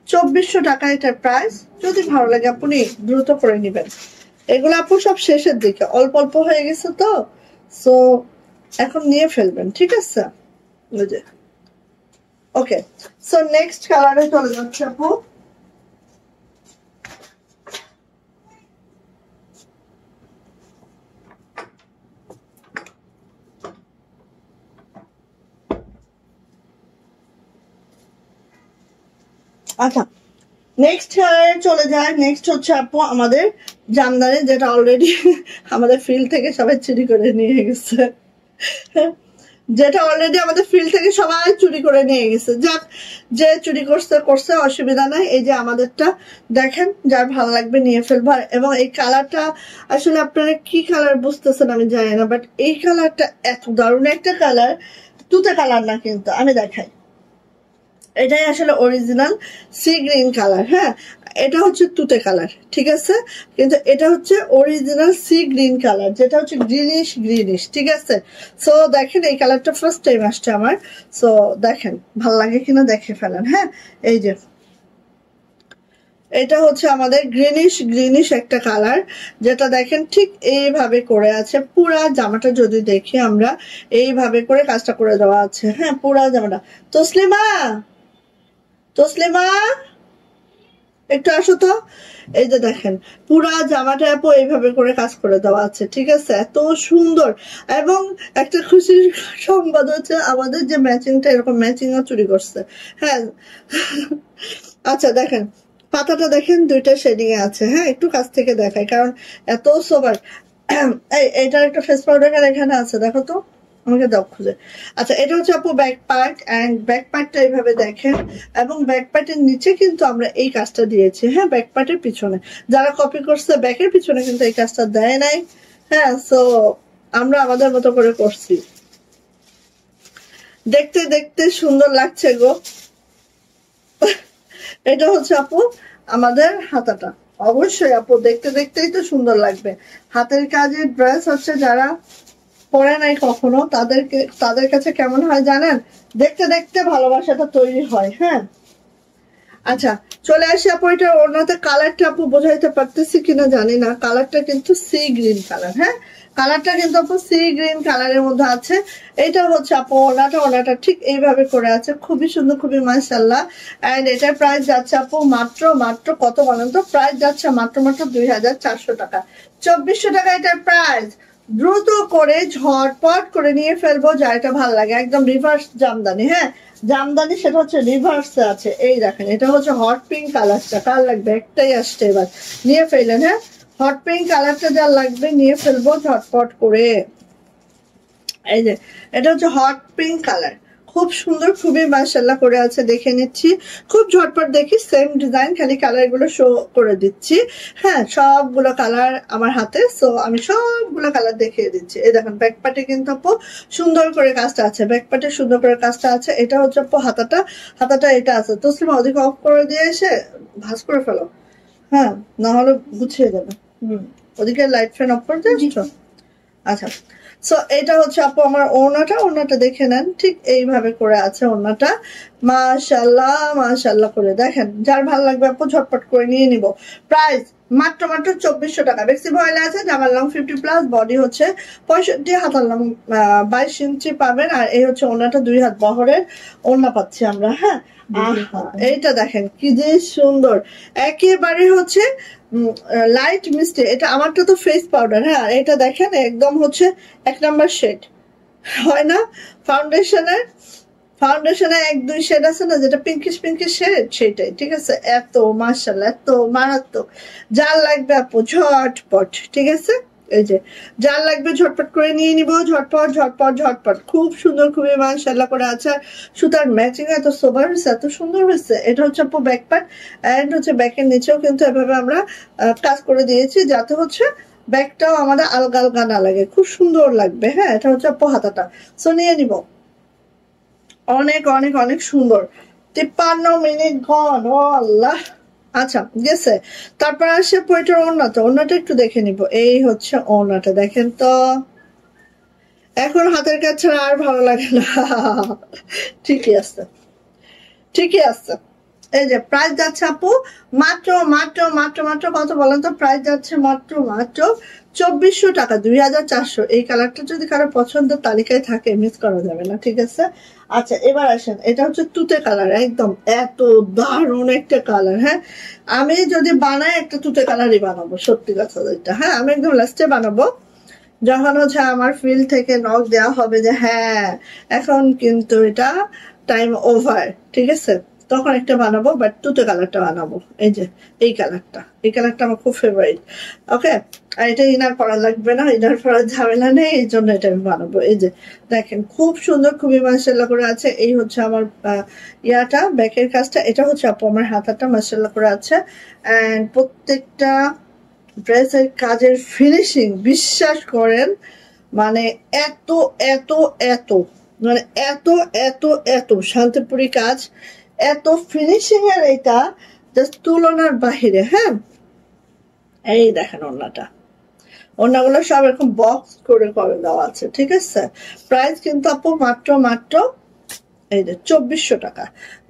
2400 টাকা এটার প্রাইস। যদি ভালো লাগে আপনি দ্রুত করে নেবেন। এগুলো আপু সব শেষের দিকে, অল্প অল্প হয়ে গেছে তো, সো এখন নিয়ে ফেলবেন, ঠিক আছে? বুঝে ওকে। সো নেক্সট কালারে চলে যাচ্ছে আপু। আচ্ছা নেক্সট চলে যায়। নেক্সট হচ্ছে আপু আমাদের জামদানি, যেটা অলরেডি আমাদের ফিল্ড থেকে সবাই চুরি করে নিয়ে গেছে, যেটা অলরেডি আমাদের ফিল্ড থেকে সবাই চুরি করে নিয়ে গেছে। যাক, যে চুরি করছে করছে, অসুবিধা নাই। এই যে আমাদেরটা দেখেন, যার ভালো লাগবে নিয়ে ফেলবো। এবং এই কালারটা আসলে আপনারা কি কালার বুঝতেছেন আমি জানি না, বাট এই কালারটা এত দারুণ একটা কালার। তুতে কালার না কিন্তু, আমি দেখাই। এটাই আসলে অরিজিনাল সি গ্রিন কালার। হ্যাঁ, এটা হচ্ছে তুতে কালার, ঠিক আছে, কিন্তু এটা হচ্ছে অরিজিনাল সি গ্রিন কালার, যেটা হচ্ছে গ্রিনিশ গ্রিনিশ, ঠিক আছে। সো দেখেন, এই কালারটা ফার্স্ট টাইম আসছে আমার। সো দেখেন ভাল লাগে কিনা দেখে ফেলেন। হ্যাঁ, এই যে এটা হচ্ছে আমাদের গ্রিনিশ গ্রিনিশ একটা কালার, যেটা দেখেন ঠিক এইভাবে করে আছে। পুরা জামাটা যদি দেখি আমরা, এইভাবে করে কাজটা করে দেওয়া আছে। হ্যাঁ, পুরা জামাটা। তসলিমা, তসলিমা একটু আসো তো। এই যে দেখেন, পুরা জামাটা আপু এইভাবে করে কাজ করে দেওয়া আছে, ঠিক আছে, এত সুন্দর। এবং একটা খুশির সংবাদ হচ্ছে আমাদের যে ম্যাচিংটা, এরকম ম্যাচিংও চুরি করছে। হ্যাঁ, আচ্ছা দেখেন পাতাটা দেখেন, দুইটা শেডিং এ আছে। হ্যাঁ, একটু কাছ থেকে দেখাই, কারণ এত সোবার। এইটার একটা ফেস পাউডার এখানে আছে, দেখো তো, আমাকে দাও খুঁজে। আচ্ছা, এটা হচ্ছে আপু ব্যাক পার্ট, এন্ড ব্যাক পার্টটা এইভাবে দেখেন। এবং ব্যাক পার্টের নিচে কিন্তু আমরা এই কাজটা দিয়েছি। হ্যাঁ, ব্যাক পার্টের পিছনে যারা কপি করছে, ব্যাকের পিছনে কিন্তু এই কাজটা দেয় নাই। হ্যাঁ, সো আমরা আমাদের মতো করে করছি। দেখতে দেখতে সুন্দর লাগছে গো। এটা হচ্ছে আপু আমাদের হাতাটা। অবশ্যই আপু দেখতে দেখতেই তো সুন্দর লাগবে। হাতের কাজের ড্রেস হচ্ছে যারা পরে নাই কখনো, তাদের কাছে কেমন হয় জানেন? দেখতে দেখতে ভালোবাসাটা তৈরি হয়। হ্যাঁ, আচ্ছা চলে আসি আপু। এটা ওনাতে কালারটা আপু বোঝাইতে পারতেছি কিনা জানি না। কালারটা কিন্তু সি গ্রিন কালার। হ্যাঁ, কালারটা কিন্তু আপু সি গ্রিন কালারের মধ্যে আছে। এটা হচ্ছে আপু ওনাটা ঠিক এইভাবে করে আছে, খুবই সুন্দর, খুবই মাশাআল্লাহ। এন্ড এটার প্রাইস যাচ্ছে আপু মাত্র মাত্র কত বলেন তো? প্রাইস যাচ্ছে মাত্র মাত্র 2400 টাকা। 2400 টাকা এটার প্রাইস। দ্রুত করে ঝটপট করে নিয়ে ফেলবো, যা এটা ভালো লাগে। একদম রিভার্স জামদানি। হ্যাঁ, জামদানি সেটা হচ্ছে রিভার্সে আছে। এই দেখেন, এটা হচ্ছে হট পিঙ্ক কালারটা। কার লাগবে? একটাই আসছে, এবার নিয়ে ফেলেন। হ্যাঁ, হট পিঙ্ক কালারটা যা লাগবে নিয়ে ফেলবো ঝটপট করে। এই যে এটা হচ্ছে হট পিঙ্ক কালার, খুব সুন্দর, খুবই মাশাআল্লাহ করে আছে। দেখে নিচ্ছি, খুব ঝটপট দেখি। সেম ডিজাইন, খালি কালার গুলো শো করে দিচ্ছি। হ্যাঁ, সবগুলো কালার আমার হাতে, সো আমি সবগুলো কালার দেখিয়ে দিচ্ছি। এই দেখেন, ব্যাকপার্টে কিন্তু আপু সুন্দর করে কাজটা আছে। ব্যাকপার্টে সুন্দর করে কাজটা আছে। এটা হচ্ছে আপু হাতাটা এটা আছে। তসলিমা ওদিকে অফ করে দিয়ে এসে ভাঁজ করে ফেলো। হ্যাঁ, না হলে গুছিয়ে যাবে। ওদিকে লাইট ফ্যান অফ করে দিয়েছো? আচ্ছা, সো এটা হচ্ছে আপু আমার ওড়নাটা দেখে নেন, ঠিক এইভাবে করে আছে ওড়নাটা। মাশাআল্লাহ মাশাআল্লাহ করে দেখেন। যার ভালো লাগবে আপু ঝটপট করে নিয়ে নিব। প্রাইস মাত্র মাত্র 2400 টাকা। বেক্সি ভয়েল আছে, জামার লং 50+, বডি হচ্ছে 65, হাতার লং 22 ইঞ্চি পাবেন। আর এই হচ্ছে ওড়নাটা, 2 হাত বহরের ওড়না পাচ্ছি আমরা। হ্যাঁ, এইটা দেখেন কি যে সুন্দর, একেবারে হচ্ছে লাইট মিস্টি। এটা আমারটা তো ফেস পাউডার। হ্যাঁ, এটা দেখেন একদম হচ্ছে 1 নাম্বার শেড, হয় না? ফাউন্ডেশনে 1-2 শেড আছে না, যেটা পিঙ্কিশ শেড, সেটাই, ঠিক আছে। এত মাশাআল্লাহ, এত মারাত্মক। যার লাগবে আপু ঝটপট, ঠিক আছে। এই যে যার লাগবে ঝটপট করে নিয়ে নিব, ঝটপট ঝটপট ঝটপট। খুব সুন্দর, খুবই মাশাআল্লাহ করে আছে। সুতার ম্যাচিং এত সোবার হয়েছে, এত সুন্দর হয়েছে। এটা হচ্ছে আপু ব্যাক পার্ট, এন্ড হচ্ছে ব্যাকের নিচেও কিন্তু এভাবে আমরা কাজ করে দিয়েছি, যাতে হচ্ছে ব্যাকটাও আমাদের আলগা আলগা না লাগে, খুব সুন্দর লাগবে। হ্যাঁ, এটা হচ্ছে আপু হাতাটা। সো নিয়ে নিব। অনেক অনেক অনেক সুন্দর। 53 মিনিট গন, ও আল্লাহ। আচ্ছা গেছে। তারপর আসে পয়টার ওড়নাটা একটু দেখে নিব। এই হচ্ছে ওড়নাটা, দেখেন তো। এখন হাতের কাজ ছাড়া আর ভালো লাগে না। ঠিকই আছে, ঠিকই আছে। এই যে প্রাইস যাচ্ছে আপু মাত্র মাত্র মাত্র মাত্র কত বলেন তো? প্রাইস যাচ্ছে মাত্র মাত্র 2400 টাকা, 2400। এই কালারটা যদি কারো পছন্দের তালিকায় থাকে মিস করা যাবে না, ঠিক আছে? আচ্ছা এবার আসেন, এটা হচ্ছে তুতে কালার, একদম এত দারুণ একটা কালার। হ্যাঁ, আমি যদি বানাই একটা তুতে কালারই বানাবো, সত্যি কথা যেটা। হ্যাঁ, আমি একদম লাস্টে বানাবো, যখন হচ্ছে আমার ফিল্ড থেকে নক দেওয়া হবে যে হ্যাঁ এখন কিন্তু এটা টাইম ওভার, ঠিক আছে, তখন একটা বানাবো। বাট তুতে কালারটা বানাবো, এই যে এই কালারটা আমার খুব ফেভারিট। ওকে, আর এটা ইনার পরা লাগবে না, ইনার পরার ঝামেলা নেই, এই জন্য এটা আমি বানাবো। এই যে দেখেন খুব সুন্দর, খুবই মাশাআল্লাহ করে আছে। এই হচ্ছে আমার ইয়াটা, ব্যাকের কাজটা। এটা হচ্ছে আপু আমার হাতাটা মাশাআল্লাহ করে আছে। এন্ড প্রত্যেকটা ড্রেসের কাজের ফিনিশিং বিশ্বাস করেন মানে এত এত এত মানে এত এত এত শান্তিপুরি কাজ, এত ফিনিশিং এর এটা জাস্ট তুলনার বাহিরে। হ্যাঁ, এই দেখেন ওড়নাগুলো সব এরকম বক্স করে করে দেওয়া আছে, ঠিক আছে? প্রাইস কিন্তু আপু মাত্র মাত্র এই যে 2400 টাকা,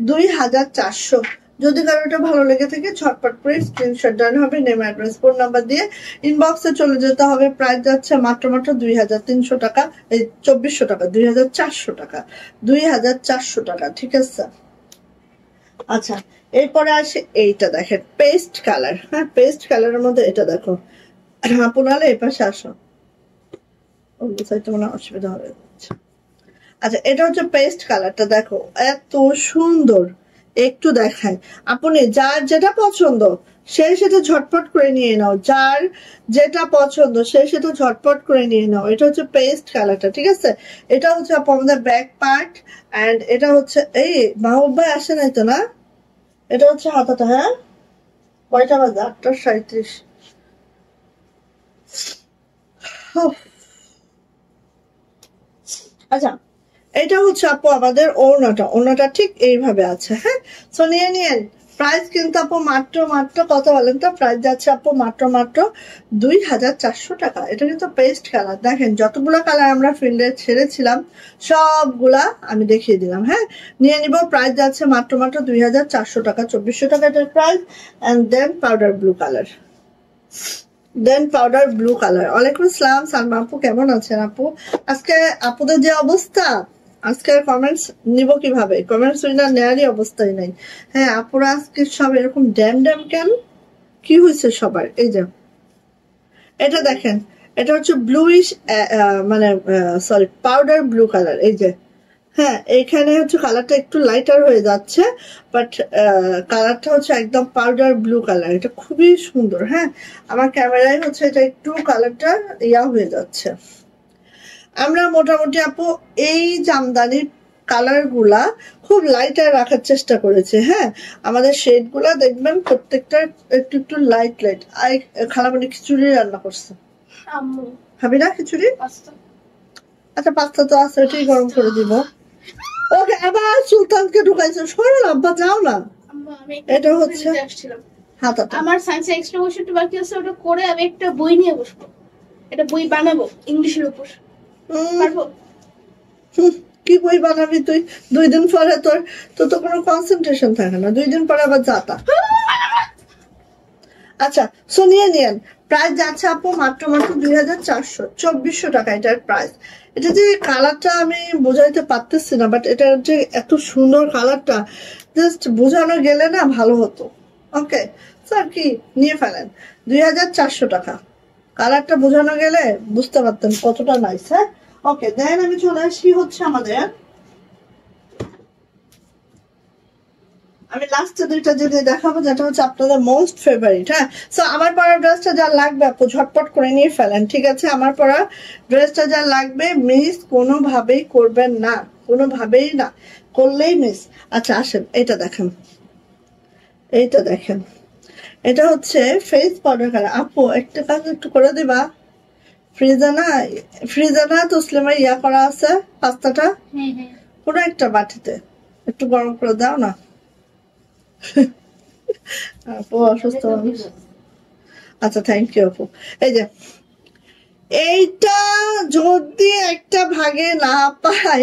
2400। যদি কারোটা ভালো লেগে থাকে ঝটপট করে স্ক্রিনশট দেওয়া হবে, নেম অ্যাড্রেস ফোন নাম্বার দিয়ে ইনবক্সে চলে যেতে হবে। প্রাইস যাচ্ছে মাত্র মাত্র 2300 টাকা, এই 2400 টাকা, 2400 টাকা, 2400 টাকা, ঠিক আছে? আচ্ছা এরপরে আসে এইটা, দেখেন পেস্ট কালার। হ্যাঁ, পেস্ট কালারের মধ্যে এটা দেখো, আপনারা এই পাশে আসো, মনে অসুবিধা হবে। আচ্ছা এটা হচ্ছে পেস্ট কালারটা, দেখো এত সুন্দর। একটু দেখায়, আপনি যার যেটা পছন্দ সে সেটা ঝটপট করে নিয়ে নাও, যার যেটা পছন্দ সে সেটা ঝটপট করে নিয়ে নাও। এটা হচ্ছে পেস্ট কালারটা, ঠিক আছে? এটা হচ্ছে আমাদের ব্যাক পার্ট, এন্ড এটা হচ্ছে এই মাহবুব ভাই আসে নাই তো না? এটা হচ্ছে হাতাটা। হ্যাঁ, কয়টা বাজে? 8:37। আচ্ছা এটা হচ্ছে আপু আমাদের ওড়নাটা ঠিক এইভাবে আছে। হ্যাঁ, সো নিয়ে নিয়েন। প্রাইস কিন্তু আপু মাত্র মাত্র কত বলেন তো? প্রাইস যাচ্ছে আপু মাত্র মাত্র 2400 টাকা। এটা কিন্তু পেস্ট কালার। দেখেন যতগুলো কালার আমরা ফিল্ডে ছেড়েছিলাম সবগুলা আমি দেখিয়ে দিলাম। হ্যাঁ, নিয়ে নিব। প্রাইস যাচ্ছে মাত্র মাত্র 2400 টাকা, 2400 টাকা এটার price. And then powder blue colour, ওয়ালাইকুম আসসালাম সালমা আপু, কেমন আছেন আপু? আজকে আপুদের যে অবস্থা, আজকের কমেন্টস নিব কিভাবে? কমেন্টস উইনার নেয়ারই অবস্থাই নাই। হ্যাঁ, আপুরা আজকে সব এরকম ড্যাম ড্যাম কেন? কি হয়েছে সবার? এই যে এটা দেখেন, এটা হচ্ছে ব্লুইশ মানে সরি পাউডার ব্লু কালার। এই যে হ্যাঁ, এইখানে হচ্ছে কালারটা একটু লাইটার হয়ে যাচ্ছে, বাট কালারটা হচ্ছে একদম পাউডার ব্লু কালার। এটা খুবই সুন্দর। হ্যাঁ, আমার ক্যামেরায় হচ্ছে এটা একটু কালারটা ইয়া হয়ে যাচ্ছে। আমরা মোটামুটি আপু এই জামদানির কালার গুলা খুব লাইটার রাখার চেষ্টা করেছে। হ্যাঁ, আমাদের শেড গুলা দেখবেন প্রত্যেকটা একটু একটু লাইট লাইট। খালামণি খিচুড়ি রান্না করছে, খাবি না খিচুড়ি? আচ্ছা পাস্তা তো আছে, এটাই গরম করে দিব। ওকে, আবার সুলতানকে ঢুকাইছে। শোনো আব্বা, যাও না। এটা হচ্ছে হাতাটা। আমার সায়েন্স এক্সট্রা বসে বাকি আছে, ওটা করে আমি একটা বই নিয়ে বসবো, এটা বই বানাবো ইংলিশের উপর। পারবো? কি বই বানাবি তুই? 2 দিন পরে তোর তো কোনো কনসেন্ট্রেশন থাকে না, 2 দিন পরে আবার যাতা। আচ্ছা সো নিয়ে নিয়েন। প্রাইস যাচ্ছে আপু মাত্র মাত্র 2400, 2400 টাকা এটার প্রাইস। এটা যে কালারটা আমি বোঝাইতে পারতেছি না, বাট এটা যে এত সুন্দর কালারটা জাস্ট বোঝানো গেলে না ভালো হতো। ওকে স্যার, কি নিয়ে ফেলেন 2400 টাকা। কালারটা বোঝানো গেলে বুঝতে পারতেন কতটা নাইস। হ্যাঁ, ওকে দেন আমি চলে আসি হচ্ছে আমাদের, আমি লাস্টে দুইটা যদি দেখাবো যেটা হচ্ছে আপনাদের মোস্ট ফেভারিট। হ্যাঁ, সো আমার পরা ড্রেসটা যা লাগবে আপু ঝটপট করে নিয়ে ফেলেন, ঠিক আছে? আমার পরা ড্রেসটা যা লাগবে মিস কোনোভাবেই করবেন না, কোনোভাবেই না, করলেই মিস। আচ্ছা আসেন, এটা দেখেন, এইটা দেখেন, এটা হচ্ছে ফেস পাউডার কালার। আপু একটা কাজ একটু করে দিবা, ফ্রিজে না তসলিমা ইয়া করা আছে পাস্তাটা, পুরো একটা বাটিতে একটু গরম করে দাও না। আপু অসুস্থ মানুষ। আচ্ছা থ্যাংক ইউ আপু। এই যে এইটা যদি একটা ভাগে না পাই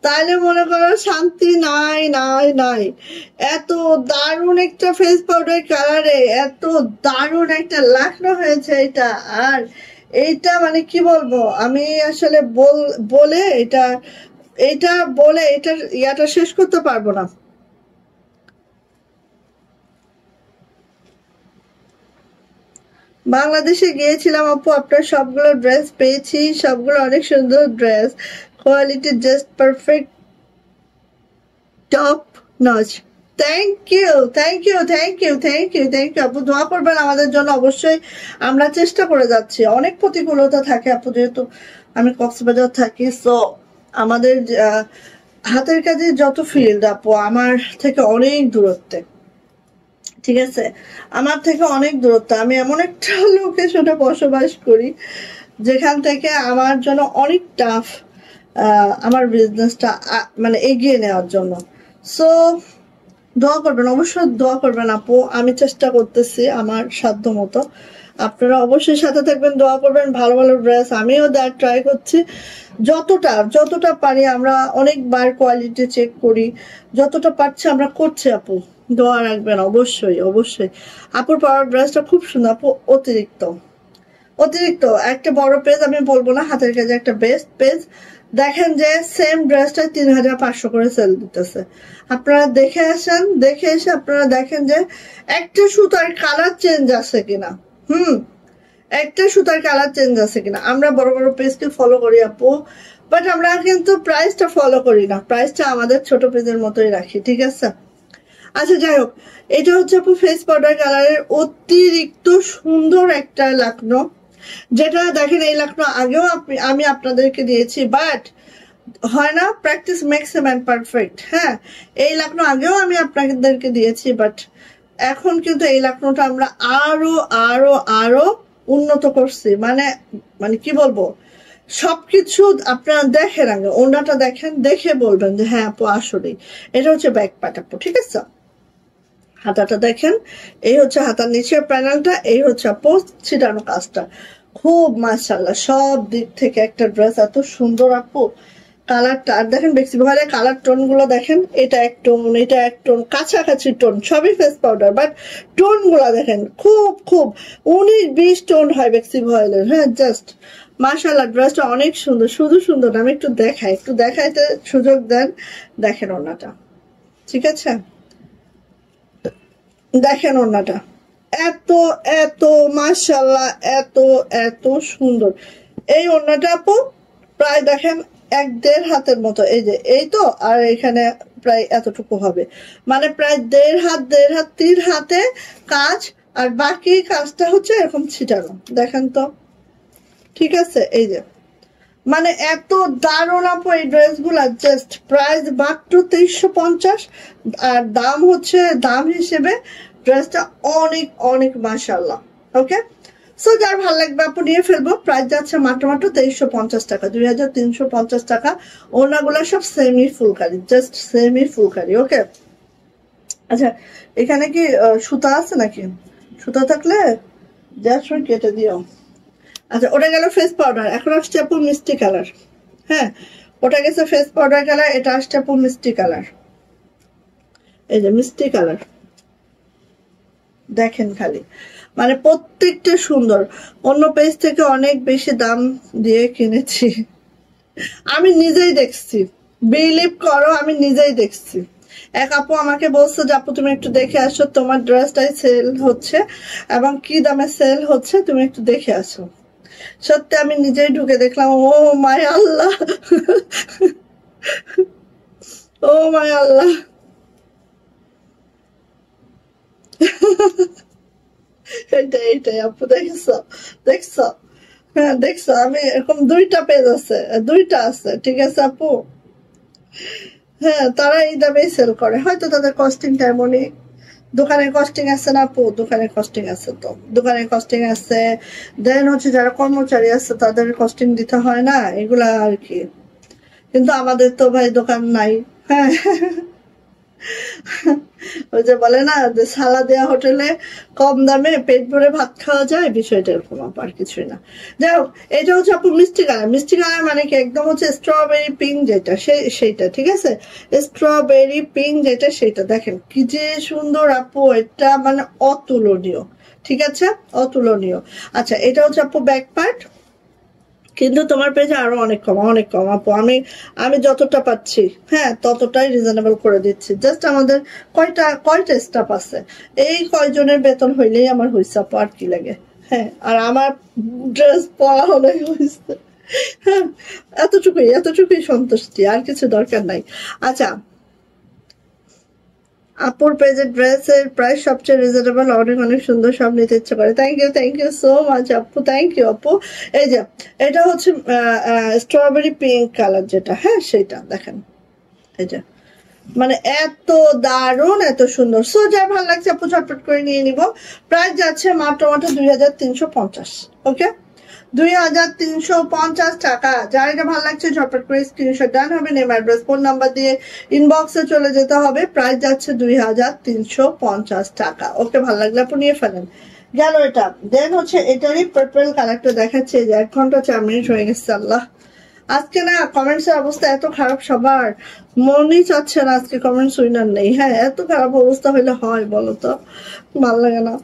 তাহলে মনে করো শান্তি নাই নাই নাই। এত দারুণ একটা ফেস পাউডার কালারে এত দারুণ একটা লাকনো হয়েছে এটা। আর এইটা মানে কি বলবো আমি আসলে বলে এটা এটা বলে এটার ইয়াটা শেষ করতে পারবো না। বাংলাদেশে গিয়েছিলাম আপু, আপনার সবগুলো ড্রেস পেয়েছি, সবগুলো অনেক সুন্দর dress, quality just perfect, top notch. Thank you thank you thank you thank you thank you আপু, দোয়া করবেন আমাদের জন্য অবশ্যই। আমরা চেষ্টা করে যাচ্ছি, অনেক প্রতিকূলতা থাকে আপু, যেহেতু আমি কক্সবাজার থাকি, সো আমাদের হাতের কাজে যত ফিল্ড আপু আমার থেকে অনেক দূরত্বে, ঠিক আছে, আমার থেকে অনেক দূরত্ব। আমি এমন একটা লোকেশনে বসবাস করি যেখান থেকে আমার জন্য অনেক টাফ আমার বিজনেসটা মানে এগিয়ে নেওয়ার জন্য। সো দোয়া করবেন, অবশ্যই দোয়া করবেন আপু, আমি চেষ্টা করতেছি আমার সাধ্য মতো। আপনারা অবশ্যই সাথে থাকবেন, দোয়া করবেন, ভালো ভালো ড্রেস আমিও দেওয়ার ট্রাই করছি যতটা পারি। আমরা অনেকবার কোয়ালিটি চেক করি, যতটা পারছি আমরা করছি আপু, দোয়া রাখবেন অবশ্যই অবশ্যই। আপুর পাওয়ার ড্রেসটা খুব সুন্দর আপু, অতিরিক্ত একটা বড় পেজ আমি বলবো না, হাতের কাছে একটা বেস্ট পেজ। দেখেন যে সেম ড্রেসটা 3500 করে সেল দিতেছে। আপনারা দেখে আসেন, দেখে এসে আপনারা দেখেন যে একটা সুতার কালার চেঞ্জ আছে কিনা, একটা সুতার কালার চেঞ্জ আছে কিনা। আমরা বড় বড় পেজকে ফলো করি আপু, বাট আমরা কিন্তু প্রাইসটা ফলো করি না, প্রাইসটা আমাদের ছোট পেজের মতোই রাখি, ঠিক আছে। আচ্ছা যাই হোক, এটা হচ্ছে আপু ফেস পাউডার কালারের অতিরিক্ত সুন্দর একটা লাকনো, যেটা দেখেন এই লাকনো আগেও আমি আপনাদেরকে দিয়েছি, বাট হয় না practice makes a man perfect. হ্যাঁ, এই লাকনো আগেও আমি আপনাদেরকে দিয়েছি, বাট এখন কিন্তু এই লাকনোটা আমরা আরো আরো আরো উন্নত করছি। মানে কি বলবো, সবকিছু আপনারা দেখেন, আগে ওনাটা দেখেন, দেখে বলবেন যে হ্যাঁ আপু আসলেই। এটা হচ্ছে ব্যাক পার্ট আপু, ঠিক আছে। হাতাটা দেখেন, এই হচ্ছে হাতার নিচের প্যানেলটা, এই হচ্ছে আপু ছিটানো কাজটা, খুব মাশাআল্লাহ সব দিক থেকে একটা ড্রেস এত সুন্দর আপু। কালারটা আর দেখেন, বেক্সি বয়েলের কালার টোন গুলো দেখেন, এটা এক টোন, এটা এক টোন, কাছাকাছি টোন, সবই ফেস পাউডার, বাট টোন গুলা দেখেন খুব খুব 19-20 টোন হয় বেক্সি বয়েলের। হ্যাঁ, জাস্ট মাশাআল্লাহ ড্রেসটা অনেক সুন্দর, শুধু সুন্দর, আমি একটু দেখাইতে সুযোগ দেন। দেখেন ওড়নাটা, ঠিক আছে, দেখেন ওড়নাটা এত এত মাশাআল্লাহ এত এত সুন্দর। এই ওড়নাটা আপু প্রায় দেখেন 1-1.5 হাতের মতো, এই যে এই তো, আর এখানে প্রায় এতটুকু হবে, মানে প্রায় 1.5 হাত 3 হাতে কাজ, আর বাকি কাজটা হচ্ছে এরকম ছিটানো, দেখেন তো, ঠিক আছে। এই যে মানে এত দারুণ আপু এই ড্রেসগুলা, জাস্ট প্রাইস মাত্র 2350, আর দাম হচ্ছে দাম হিসেবে ড্রেসটা অনেক অনেক মাশাআল্লাহ। ওকে, সো যার ভালো লাগবে আপু নিয়ে ফেলবো। প্রাইস যাচ্ছে মাত্র 2350 টাকা, 2350 টাকা। ওনাগুলা সব semi phulkari, just semi phulkari. Okay, আচ্ছা এখানে কি সুতা আছে নাকি? সুতা থাকলে জাস্ট কেটে দিও। আচ্ছা, ওটা গেল ফেস পাউডার, এখন আসছে আপু মিষ্টি কালার। হ্যাঁ, ওটা গেছে ফেস পাউডার কালার, এটা আসছে আপু মিষ্টি কালার। এই যে মিষ্টি কালার দেখেন, খালি মানে প্রত্যেকটা সুন্দর। অন্য পেজ থেকে অনেক বেশি দাম দিয়ে কিনেছি, আমি নিজেই দেখছি, বিলিভ করো আমি নিজেই দেখছি। এক আপু আমাকে বলছে যে আপু তুমি একটু দেখে আসো, তোমার ড্রেসটাই সেল হচ্ছে এবং কি দামে সেল হচ্ছে তুমি একটু দেখে আসো। সত্যি আমি নিজেই ঢুকে দেখলাম, ও মাই আল্লাহ, ও মাই আল্লাহ। এইটাই আপু, দেখছো, হ্যাঁ দেখছো, আমি এরকম 2টা পেজ আছে, 2টা আছে, ঠিক আছে আপু। হ্যাঁ, তারা এই দামেই সেল করে, হয়তো তাদের কস্টিংটা এমনই। দোকানের কস্টিং আছে না আপু, দোকানের কস্টিং আছে, তো দোকানের কস্টিং আছে, দেন হচ্ছে যারা কর্মচারী আছে তাদের কস্টিং দিতে হয় না, এগুলা আর কি। কিন্তু আমাদের তো ভাই দোকান নাই। হ্যাঁ, ওই যে বলে না যে সালা দেয়া হোটেলে কম দামে পেট ভরে ভাত খাওয়া যায়, বিষয়টা এরকম আপু, আর কিছুই না। যাই হোক, এটা হচ্ছে আপু মিষ্টি কালার। মিষ্টি কালার মানে কি একদম হচ্ছে স্ট্রবেরি পিঙ্ক যেটা সেইটা, ঠিক আছে? স্ট্রবেরি পিঙ্ক যেটা সেইটা, দেখেন কি যে সুন্দর আপু, এটা মানে অতুলনীয়, ঠিক আছে, অতুলনীয়। আচ্ছা, এটা হচ্ছে আপু ব্যাক পার্ট, কিন্তু তোমার পেজে আরো অনেক কম আপু। আমি যতটা পাচ্ছি হ্যাঁ ততটাই রিজনেবল করে দিচ্ছি। জাস্ট আমাদের কয়টা স্টাফ আছে, এই কয়জনের বেতন হইলেই আমার হয়েছে আপু, আর কি লাগে? হ্যাঁ, আর আমার ড্রেস পরা হলেই হয়েছে। হ্যাঁ, এতটুকুই সন্তুষ্টি, আর কিছু দরকার নাই। আচ্ছা, আপুর পেজের ড্রেসের প্রাইস সবচেয়ে রিজনেবল, অনেক সুন্দর, সব নিতে ইচ্ছে করে। থ্যাংক ইউ সো মাচ আপু, থ্যাংক ইউ আপু। এই যে এটা হচ্ছে স্ট্রবেরি পিঙ্ক কালার যেটা, হ্যাঁ সেটা দেখেন, এই যে মানে এত দারুণ, এত সুন্দর। সো যার ভালো লাগছে আপু ঝটপট করে নিয়ে নিব। প্রাইস যাচ্ছে মাত্র 2350। ওকে, 2350 টাকা। যার এটা ভালো লাগছে ঝটপট করে স্ক্রিনশট ডান হবে, নেম অ্যাড্রেস ফোন নাম্বার দিয়ে ইনবক্সে চলে যেতে হবে। প্রাইস যাচ্ছে 2350 টাকা। ওকে, ভালো লাগলে আপু নিয়ে ফেলেন। গেল এটা। দেন হচ্ছে এটারই পার্পল কালারটা দেখাচ্ছে, যে 1 ঘন্টা 4 মিনিট হয়ে গেছে। আল্লাহ, আজকে না কমেন্টস এর অবস্থা এত খারাপ, সবার মনই চাচ্ছে না আজকে কমেন্টস উইনার নেই। হ্যাঁ, এত খারাপ অবস্থা হইলে হয় বলো তো? ভালো লাগে না।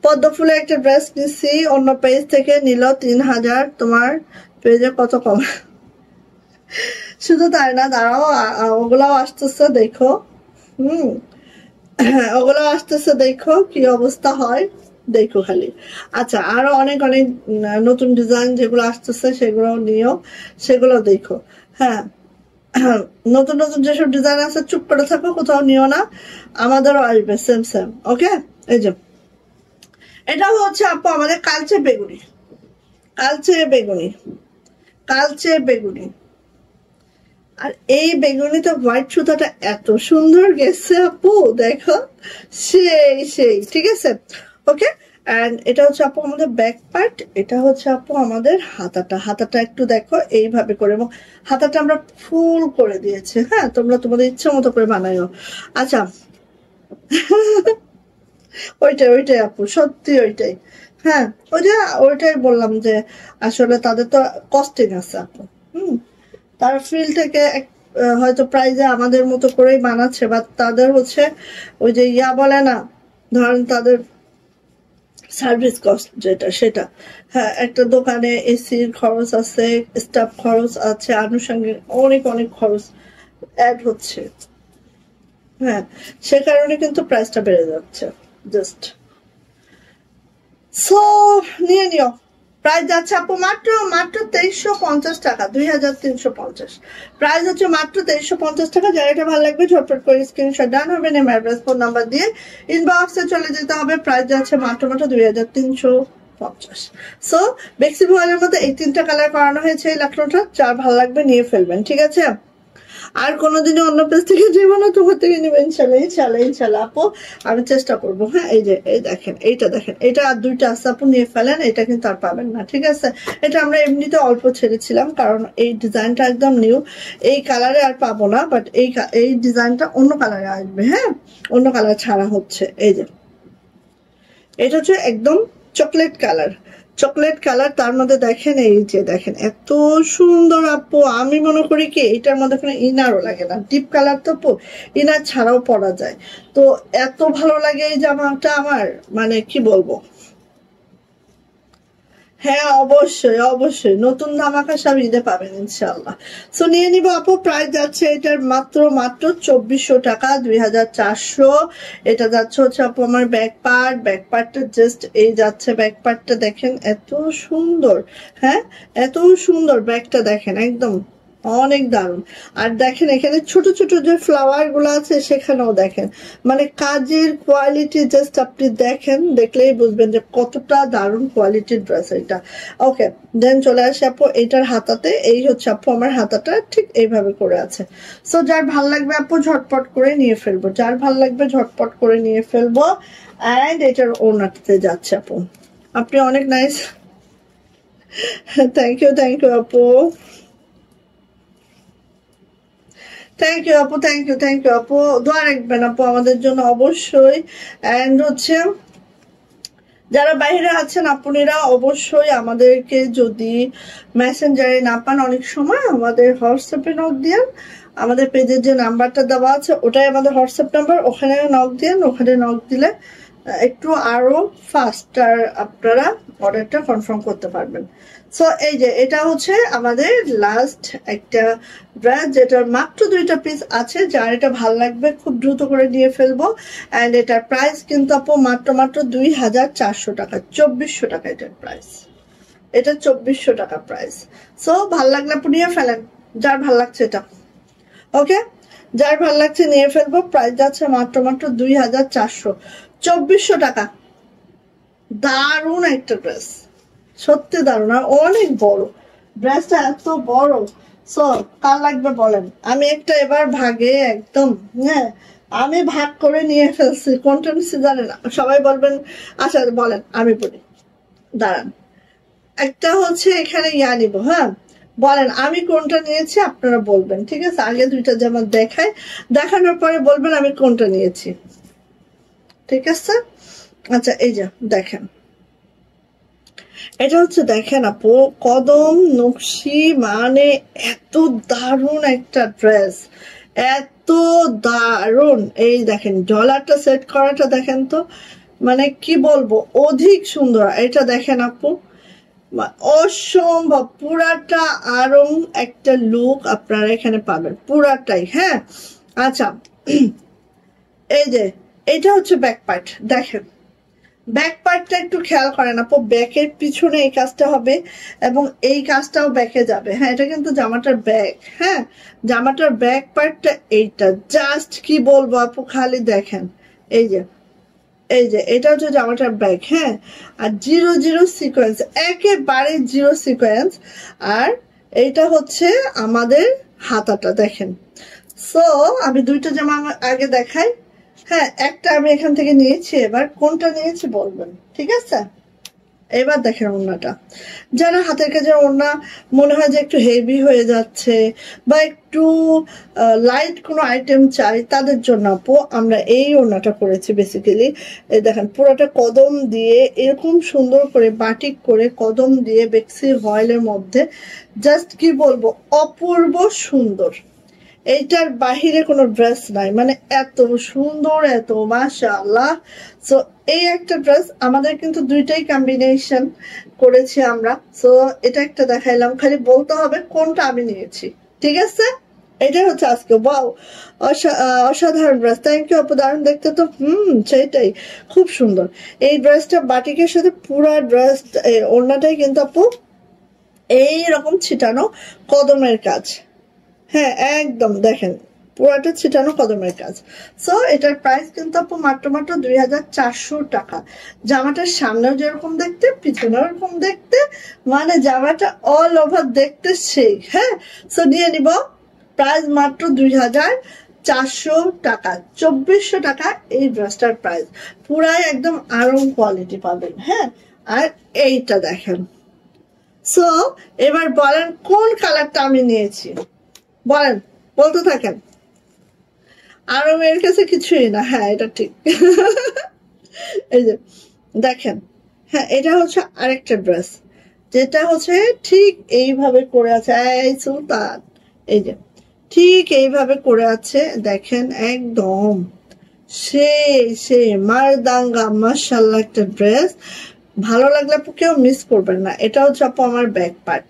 পদ্ম ফুলে একটা ড্রেস নিচ্ছি, অন্য পেজ থেকে নিল 3000, তোমার পেজে কত কম? শুধু তাই না, দাঁড়াও, ওগুলাও আসতেছে দেখো। ওগুলাও আসতেছে দেখো কি অবস্থা হয়, দেখো খালি। আচ্ছা, আরো অনেক নতুন ডিজাইন যেগুলো আসতেছে সেগুলো নিও, সেগুলো দেখো। হ্যাঁ, নতুন যেসব ডিজাইন আছে চুপ করে থাকো, কোথাও নিও না, আমাদেরও আসবে সেম। ওকে, এই যে এটা হচ্ছে আপু আমাদের কালচে বেগুনি। আর এই বেগুনিতে হোয়াইট সুতাটা এত সুন্দর গেছে আপু, দেখো, সেই ঠিক আছে। ওকে, এন্ড এটা হচ্ছে আপু আমাদের ব্যাক পার্ট, এটা হচ্ছে আপু আমাদের হাতাটা একটু দেখো এইভাবে করে, এবং হাতাটা আমরা ফুল করে দিয়েছি। হ্যাঁ, তোমরা তোমাদের ইচ্ছে মতো করে বানাইও। আচ্ছা, ওইটাই আপু, সত্যি ওইটাই। হ্যাঁ, ওইটাই বললাম যে আসলে তাদের তো কস্টিং আছে আপু। তারা ফিল্ড থেকে হয়তো প্রাইজে আমাদের মতো করেই বানাচ্ছে, বা তাদের হচ্ছে ওই যে বলে না, ধরেন তাদের সার্ভিস কস্ট যেটা সেটা। হ্যাঁ, একটা দোকানে এসির খরচ আছে, স্টাফ খরচ আছে, আনুষঙ্গিক অনেক খরচ অ্যাড হচ্ছে। হ্যাঁ, সে কারণে কিন্তু প্রাইসটা বেড়ে যাচ্ছে। জাস্ট সো নিয়ে নিও। প্রাইস যাচ্ছে আপু মাত্র 2350 টাকা, 2350। প্রাইস হচ্ছে মাত্র 2350 টাকা। যার এটা ভালো লাগবে ঝটপট করে স্ক্রিনশট ডান হবে, নেম অ্যাড্রেস ফোন নাম্বার দিয়ে ইনবক্সে চলে যেতে হবে। প্রাইস যাচ্ছে মাত্র 2350। সো বেক্সি ভয়েলের মধ্যে এই 3টা কালার করানো হয়েছে এই লাকড়াটা। যার ভালো লাগবে নিয়ে ফেলবেন, ঠিক আছে? আর কোনোদিনও অন্য পেজ থেকে নেব না, তোমার থেকে নেবো ইনশাল্লাহ আপু, আমি চেষ্টা করবো। হ্যাঁ, এই দেখেন, এটা আর 2টা আছে আপু, নিয়ে ফেলেন। এটা কিন্তু আর পাবেন না, ঠিক আছে? এটা আমরা এমনিতে অল্প ছেড়েছিলাম, কারণ এই ডিজাইনটা একদম নিউ, এই কালারে আর পাবো না, বাট এই ডিজাইনটা অন্য কালারে আসবে। হ্যাঁ, অন্য কালার ছাড়া হচ্ছে। এই যে এটা হচ্ছে একদম চকলেট কালার, তার মধ্যে দেখেন, এই যে দেখেন এত সুন্দর আপু। আমি মনে করি কি এটার মধ্যে কোনো ইনারও লাগে না, ডিপ কালার তো আপু, ইনার ছাড়াও পরা যায়। তো এত ভালো লাগে এই জামাটা আমার, মানে কি বলবো। হ্যাঁ, অবশ্যই নতুন ধামাকা সব ঈদে পাবেন ইনশাল্লাহ। সো নিয়ে নিবো আপু। প্রাইস যাচ্ছে এটার মাত্র 2400 টাকা, 2400। এটা যাচ্ছে হচ্ছে আপু আমার ব্যাক পার্টটা জাস্ট এই যাচ্ছে, ব্যাক পার্টটা দেখেন এত সুন্দর। হ্যাঁ, এত সুন্দর ব্যাগটা দেখেন, একদম অনেক দারুণ। আর দেখেন এখানে ছোট যে ফ্লাওয়ার গুলো আছে সেখানেও দেখেন, মানে কাজের কোয়ালিটি জাস্ট আপনি দেখেন, দেখলেই বুঝবেন যে কতটা দারুণ কোয়ালিটির ড্রেস এটা। ওকে, দেন চলে আসে আপু এইটার হাতাতে। এই হচ্ছে আপু আমার হাতাটা ঠিক এইভাবে করে আছে। সো যার ভাল লাগবে আপু ঝটপট করে নিয়ে ফেলবো, এন্ড এটার ওনাতে যাচ্ছে আপু। আপনি অনেক নাইস, থ্যাংক ইউ আপু। থ্যাংক ইউ আপু, থ্যাংক ইউ আপু, দোয়া রাখবেন আপু আমাদের জন্য অবশ্যই। এন্ড হচ্ছে যারা বাইরে আছেন আপুনিরা অবশ্যই আমাদেরকে যদি মেসেঞ্জারে না পান, অনেক সময় আমাদের হোয়াটসঅ্যাপে নক দিন। আমাদের পেজের যে নাম্বারটা দেওয়া আছে ওটাই আমাদের হোয়াটসঅ্যাপ নাম্বার, ওখানে নক দিন। ওখানে নক দিলে একটু আরো ফাস্টার আপনারা অর্ডারটা কনফার্ম করতে পারবেন। সো এই যে এটা হচ্ছে আমাদের লাস্ট একটা ড্রেস, যেটার মাত্র 2টা পিস আছে। যার এটা ভালো লাগবে খুব দ্রুত করে নিয়ে ফেলবো। এন্ড এটার প্রাইস কিন্তু আপু মাত্র 2400 টাকা, 2400 টাকা এটার প্রাইস। এটা 2400 টাকা প্রাইস। সো ভাল লাগলে আপু নিয়ে ফেলেন, যার ভাল লাগছে এটা। ওকে, যার ভাল লাগছে নিয়ে ফেলবো। প্রাইস যাচ্ছে মাত্র 2400, 2400 টাকা। দারুণ একটা ড্রেস, সত্যি দারুণ, আর অনেক বড় ড্রেসটা, এত বড়। সো কার লাগবে বলেন? আমি একটা এবার ভাগে একদম, হ্যাঁ আমি ভাগ করে নিয়ে ফেলছি। কোনটা নিচ্ছি জানেন? সবাই বলবেন আচ্ছা বলেন, আমি বলি, দাঁড়ান। একটা হচ্ছে এখানে নিব, হ্যাঁ বলেন আমি কোনটা নিয়েছি, আপনারা বলবেন, ঠিক আছে? আগে 2টা যেমন দেখাই, দেখানোর পরে বলবেন আমি কোনটা নিয়েছি, ঠিক আছে? আচ্ছা এই যে দেখেন, এটা হচ্ছে দেখেন আপু কদম নকশি, মানে এত দারুণ একটা ড্রেস, এত দারুণ। এই দেখেন ডলারটা সেট করাটা দেখেন তো, মানে কি বলবো, অধিক সুন্দর। এটা দেখেন আপু, অসম্ভব, পুরাটা আরং একটা লুক আপনারা এখানে পাবেন পুরাটাই। হ্যাঁ আচ্ছা, এই যে এটা হচ্ছে ব্যাক পার্ট, দেখেন ব্যাক পার্টটা একটু খেয়াল করেন আপু, ব্যাকের পিছনে এই কাজটা হবে এবং এই কাজটাও ব্যাকে যাবে। হ্যাঁ এটা কিন্তু জামাটার ব্যাক, হ্যাঁ জামাটার ব্যাক পার্টটা এইটা, জাস্ট কি বলবো আপু, খালি দেখেন এই যে এটা হচ্ছে জামাটার ব্যাক। হ্যাঁ আর 0 সিকোয়েন্স, একেবারে 0 সিকোয়েন্স। আর এইটা হচ্ছে আমাদের হাতাটা, দেখেন। সো আমি 2টা জামা আগে দেখাই। হ্যাঁ একটা আমি এখান থেকে নিয়েছি, এবার কোনটা নিয়েছি বলবেন, ঠিক আছে? এবার দেখেন ওড়নাটা, যারা হাতের কাজের ওড়না মনে হয় যে একটু হেভি হয়ে যাচ্ছে বা একটু লাইট কোনো আইটেম চাই, তাদের জন্য আপু আমরা এই ওড়নাটা করেছি বেসিক্যালি। এই দেখেন পুরোটা কদম দিয়ে এরকম সুন্দর করে বাটিক করে কদম দিয়ে বেক্সি ভয়েলের মধ্যে, জাস্ট কি বলবো, অপূর্ব সুন্দর। এইটার বাহিরে কোনো ড্রেস নাই, মানে এত সুন্দর, এত মাশাআল্লাহ। সো এই একটা ড্রেস আমাদের কিন্তু 2টাই কম্বিনেশন করেছি আমরা। সো এটা একটা দেখাইলাম, খালি বলতে হবে কোনটা আমি নিয়েছি, ঠিক আছে? এটা হচ্ছে আজকে ওয়াও অসাধারণ ড্রেস। থ্যাংক ইউ আপু, দারুণ দেখতে তো। সেটাই, খুব সুন্দর এই ড্রেসটা। বাটিকের সাথে পুরা ড্রেস ওড়নাটাই কিন্তু আপু এইরকম ছিটানো কদমের কাজ। হ্যাঁ একদম দেখেন পুরাটা ছিটানো কদমের কাজ। সো এটার প্রাইস কিন্তু আপু মাত্র 2400 টাকা। জামাটার সামনেও যেরকম দেখতে, পিছনেও এরকম দেখতে, মানে জামাটা অল ওভার দেখতে সেই। হ্যাঁ সো নিয়ে নিব, প্রাইস মাত্র 2400 টাকা, 2400 টাকা এই ড্রেসটার প্রাইস। পুরাই একদম আরং কোয়ালিটি পাবেন। হ্যাঁ আর এইটা দেখেন। সো এবার বলেন কোন কালারটা আমি নিয়েছি, বলেন, বলতে থাকেন। আর মেয়ের কাছে কিছুই না, হ্যাঁ এটা ঠিক। এই যে দেখেন, হ্যাঁ এটা হচ্ছে আরেকটা ড্রেস, যেটা হচ্ছে ঠিক এইভাবে করে আছে। এই সুলতান, এই যে ঠিক এইভাবে করে আছে, দেখেন একদম সেই মারদাঙ্গা মাশাআল্লাহ একটা ড্রেস। ভালো লাগলে আপু কেউ মিস করবেন না। এটা হচ্ছে আপু আমার ব্যাক পার্ট,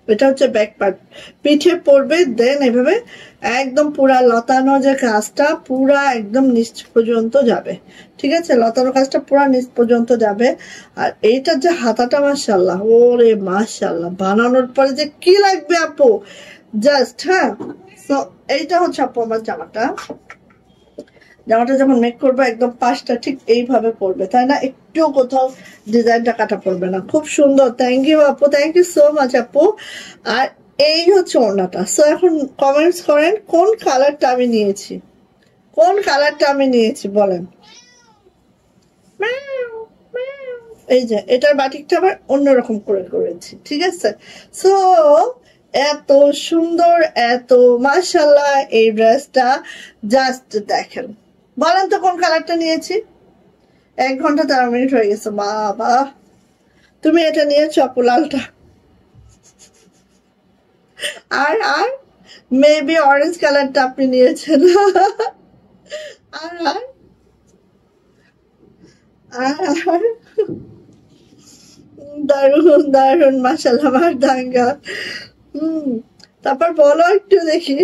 এটা হচ্ছে ব্যাক পার্ট, পিঠে পড়বে, দেন এভাবে একদম পুরা লতানো যে কাজটা পুরা একদম নিচ পর্যন্ত যাবে, ঠিক আছে? লতানো কাজটা পুরা নিচ পর্যন্ত যাবে। আর এইটার যে হাতাটা মাশাআল্লাহ, ওরে মাশাআল্লাহ, বানানোর পরে যে কি লাগবে আপু জাস্ট। হ্যাঁ তো এইটা হচ্ছে আপু আমার জামাটা যখন মেক করবো একদম পাশটা ঠিক এইভাবে পড়বে, তাই না? একটু কোথাও ডিজাইনটা কাটা পড়বে না, খুব সুন্দর। থ্যাংক ইউ আপু, থ্যাংক ইউ সো মাচ আপু। আর এই হচ্ছে ওড়নাটা। সো এখন কমেন্টস করেন কোন কালারটা আমি নিয়েছি, কোন কালারটা আমি নিয়েছি বলেন। এই যে এটার বাটিকটা আবার অন্যরকম করে করেছি, ঠিক আছে? সো এত সুন্দর, এত মাশাআল্লাহ। এই ড্রেসটা জাস্ট দেখেন। বলেন তো কোন কালারটা নিয়েছি? 1 ঘন্টা 13 মিনিট হয়ে গেছে। বাবা, তুমি এটা নিয়েছো আপু, লালটা। আর আর মেবি অরেঞ্জ কালারটা আপনি নিয়েছেন। আর আর আর দারুন দারুন, মাশাআল্লাহ, আমার দাঙ্গা। তারপর বলো একটু দেখি,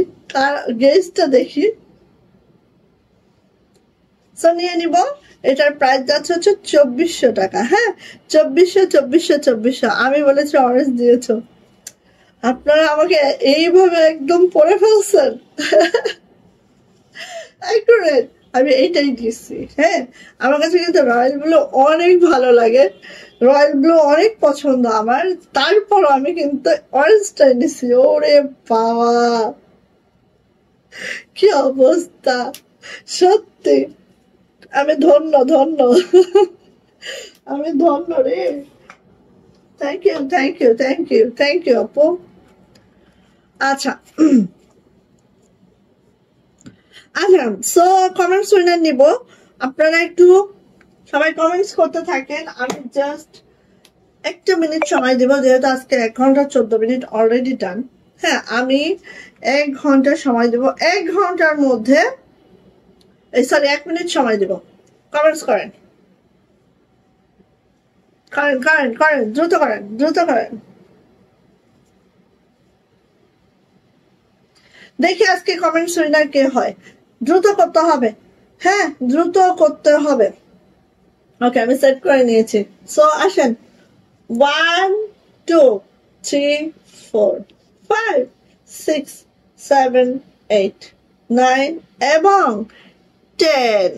গেজটা দেখি। সো নিয়ে নিব। এটার প্রাইস যাচ্ছে হচ্ছে 2400 টাকা। হ্যাঁ, 2400। আমি বলেছি অরেঞ্জ দিয়েছো, আপনারা আমাকে এইভাবে একদম পরে ফেলছেন। অ্যাকুরেট, আমি এইটাই দিচ্ছি। হ্যাঁ, আমার কাছে কিন্তু রয়্যাল ব্লু অনেক ভালো লাগে, রয়্যাল ব্লু অনেক পছন্দ আমার। তারপর আমি কিন্তু অরেঞ্জটাই নিচ্ছি। ওরে বাবা, কি অবস্থা! সত্যি আমি ধন্য ধন্য। আমি ধন্য রে। Thank you thank you thank you thank you আপু। আচ্ছা আচ্ছা, সো কমেন্টস উইনার নিব। আপনারা একটু সবাই কমেন্টস করতে থাকেন। আমি জাস্ট 1 মিনিট সময় দিব, যেহেতু আজকে 1 ঘন্টা 14 মিনিট অলরেডি ডান। হ্যাঁ, আমি 1 ঘন্টা সময় দিব। 1 ঘন্টার মধ্যে, সরি 1 মিনিট সময় দিব। কমেন্টস করেন করেন করেন করেন, দ্রুত করেন দ্রুত করেন। দেখি আজকে কমেন্টস উইনার কে হয়। দ্রুত করতে হবে, হ্যাঁ দ্রুত করতে হবে। ওকে, আমি সেট করে নিয়েছি। সো আসেন, 1 2 3 4 5 6 7 8 9 এবং 10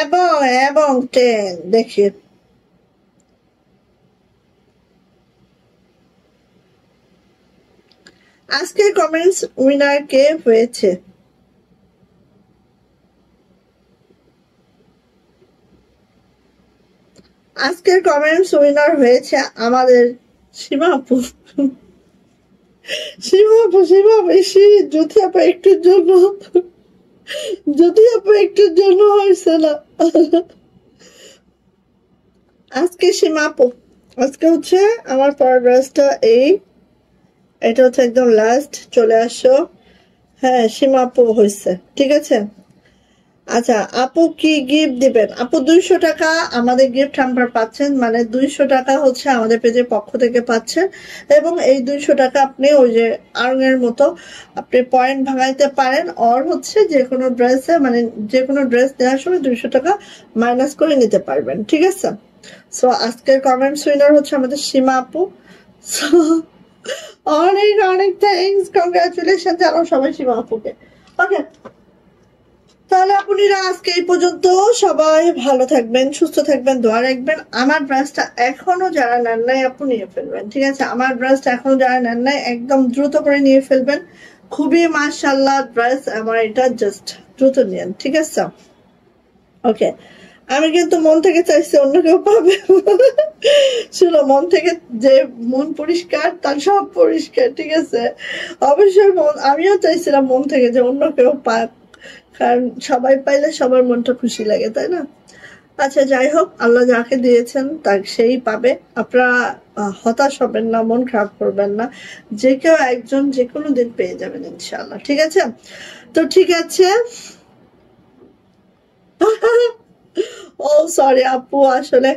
এবং 10। দেখি আজকের কমেন্টস উইনার কে হয়েছে। আজকের কমেন্টস উইনার হয়েছে আমাদের সীমা আপু। সীমা আপু, সীমা আপু, জ্যোতি আপু একটুর জন্য, জ্যোতি আপু একটুর জন্য হয়েছে না। আজকে সীমা আপু, আজকে হচ্ছে আমার পরের ড্রেসটা এই, এটা হচ্ছে একদম লাস্ট। চলে আসো। হ্যাঁ, সীমা আপু হয়েছে, ঠিক আছে। আচ্ছা আপু, কি গিফট দিবেন? আপু 200 টাকা আমাদের গিফট হ্যাম্পার পাচ্ছেন, মানে 200 টাকা হচ্ছে আমাদের পেজের পক্ষ থেকে পাচ্ছেন। এবং এই 200 টাকা আপনি ওই যে আর্নের মতো আপনি পয়েন্ট ভাঙাইতে পারেন, আর হচ্ছে যে কোনো ড্রেসে, মানে যে কোনো ড্রেস দেওয়ার সময় 200 টাকা মাইনাস করে নিতে পারবেন, ঠিক আছে। সো আজকের কমেন্টস উইনার হচ্ছে আমাদের সীমা আপু। সো অনেক অনেক থ্যাংকস, কংগ্রাচুলেশন জানাও সবাই সীমা আপুকে। ওকে, তাহলে আপুরা আজকে এই পর্যন্ত। সবাই ভালো থাকবেন, সুস্থ থাকবেন, দোয়া রাখবেন। আমার ড্রেসটা এখনো যারা নেন নাই আপু নিয়ে ফেলবেন, ঠিক আছে। আমার ড্রেসটা এখনো যারা নেন নাই একদম দ্রুত করে নিয়ে ফেলবেন। খুবই মাশাআল্লাহ ড্রেস আমার এটা, জাস্ট দ্রুত নিয়েন, ঠিক আছে। ওকে, আমি কিন্তু মন থেকে চাইছি অন্য কেউ পাবে। শুনো, মন থেকে যে মন পরিষ্কার তার সব পরিষ্কার, ঠিক আছে। অবশ্যই আমিও চাইছিলাম মন থেকে যে অন্য কেউ পাক, কারণ সবাই পাইলে সবার মনটা খুশি লাগে, তাই না? আচ্ছা যাই হোক, আল্লাহ যাকে দিয়েছেন তার সেই পাবে। আপনারা হতাশ হবেন না, মন খারাপ করবেন না। যে কেউ একজন যে কোনো দিন পেয়ে যাবেন ইনশাআল্লাহ, ঠিক আছে। তো ঠিক আছে। ও সরি আপু, আসলে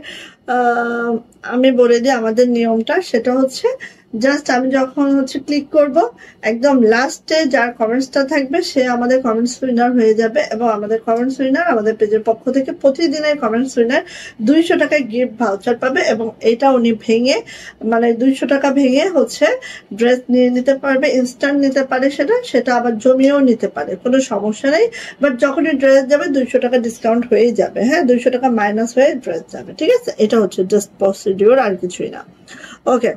আমি বলে দিই আমাদের নিয়মটা। সেটা হচ্ছে জাস্ট আমি যখন হচ্ছে ক্লিক করব, একদম লাস্টে যার কমেন্টসটা থাকবে সে আমাদের কমেন্টস উইনার হয়ে যাবে। এবং আমাদের কমেন্টস উইনার আমাদের পেজের পক্ষ থেকে প্রতিদিনের কমেন্টস উইনার 200 টাকায় গিফট ভাউচার পাবে। এবং এটা উনি ভেঙে, মানে 200 টাকা ভেঙে হচ্ছে ড্রেস নিয়ে নিতে পারবে, ইনস্ট্যান্ট নিতে পারে, সেটা আবার জমিয়েও নিতে পারে, কোনো সমস্যা নেই। বাট যখনই ড্রেস যাবে 200 টাকা ডিসকাউন্ট হয়ে যাবে। হ্যাঁ, 200 টাকা মাইনাস হয়ে ড্রেস যাবে, ঠিক আছে। এটা হচ্ছে জাস্ট প্রসিডিওর, আর কিছুই না। ওকে,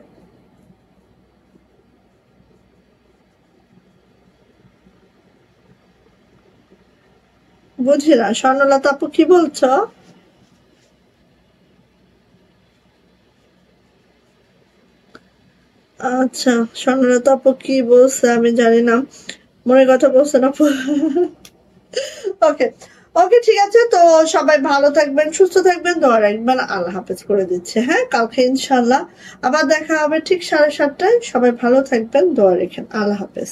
বুঝি না স্বর্ণলতা আপু কি বলছো? আচ্ছা, স্বর্ণলতা আপু কি বলছে আমি জানি না, মনের কথা বলছে না আপু। ওকে ওকে, ঠিক আছে। তো সবাই ভালো থাকবেন, সুস্থ থাকবেন, দোয়া রাখবেন। আল্লাহ হাফেজ করে দিচ্ছে। হ্যাঁ, কালকে ইনশাল্লাহ আবার দেখা হবে ঠিক 7:30টায়। সবাই ভালো থাকবেন, দোয়া রেখেন। আল্লাহ হাফেজ।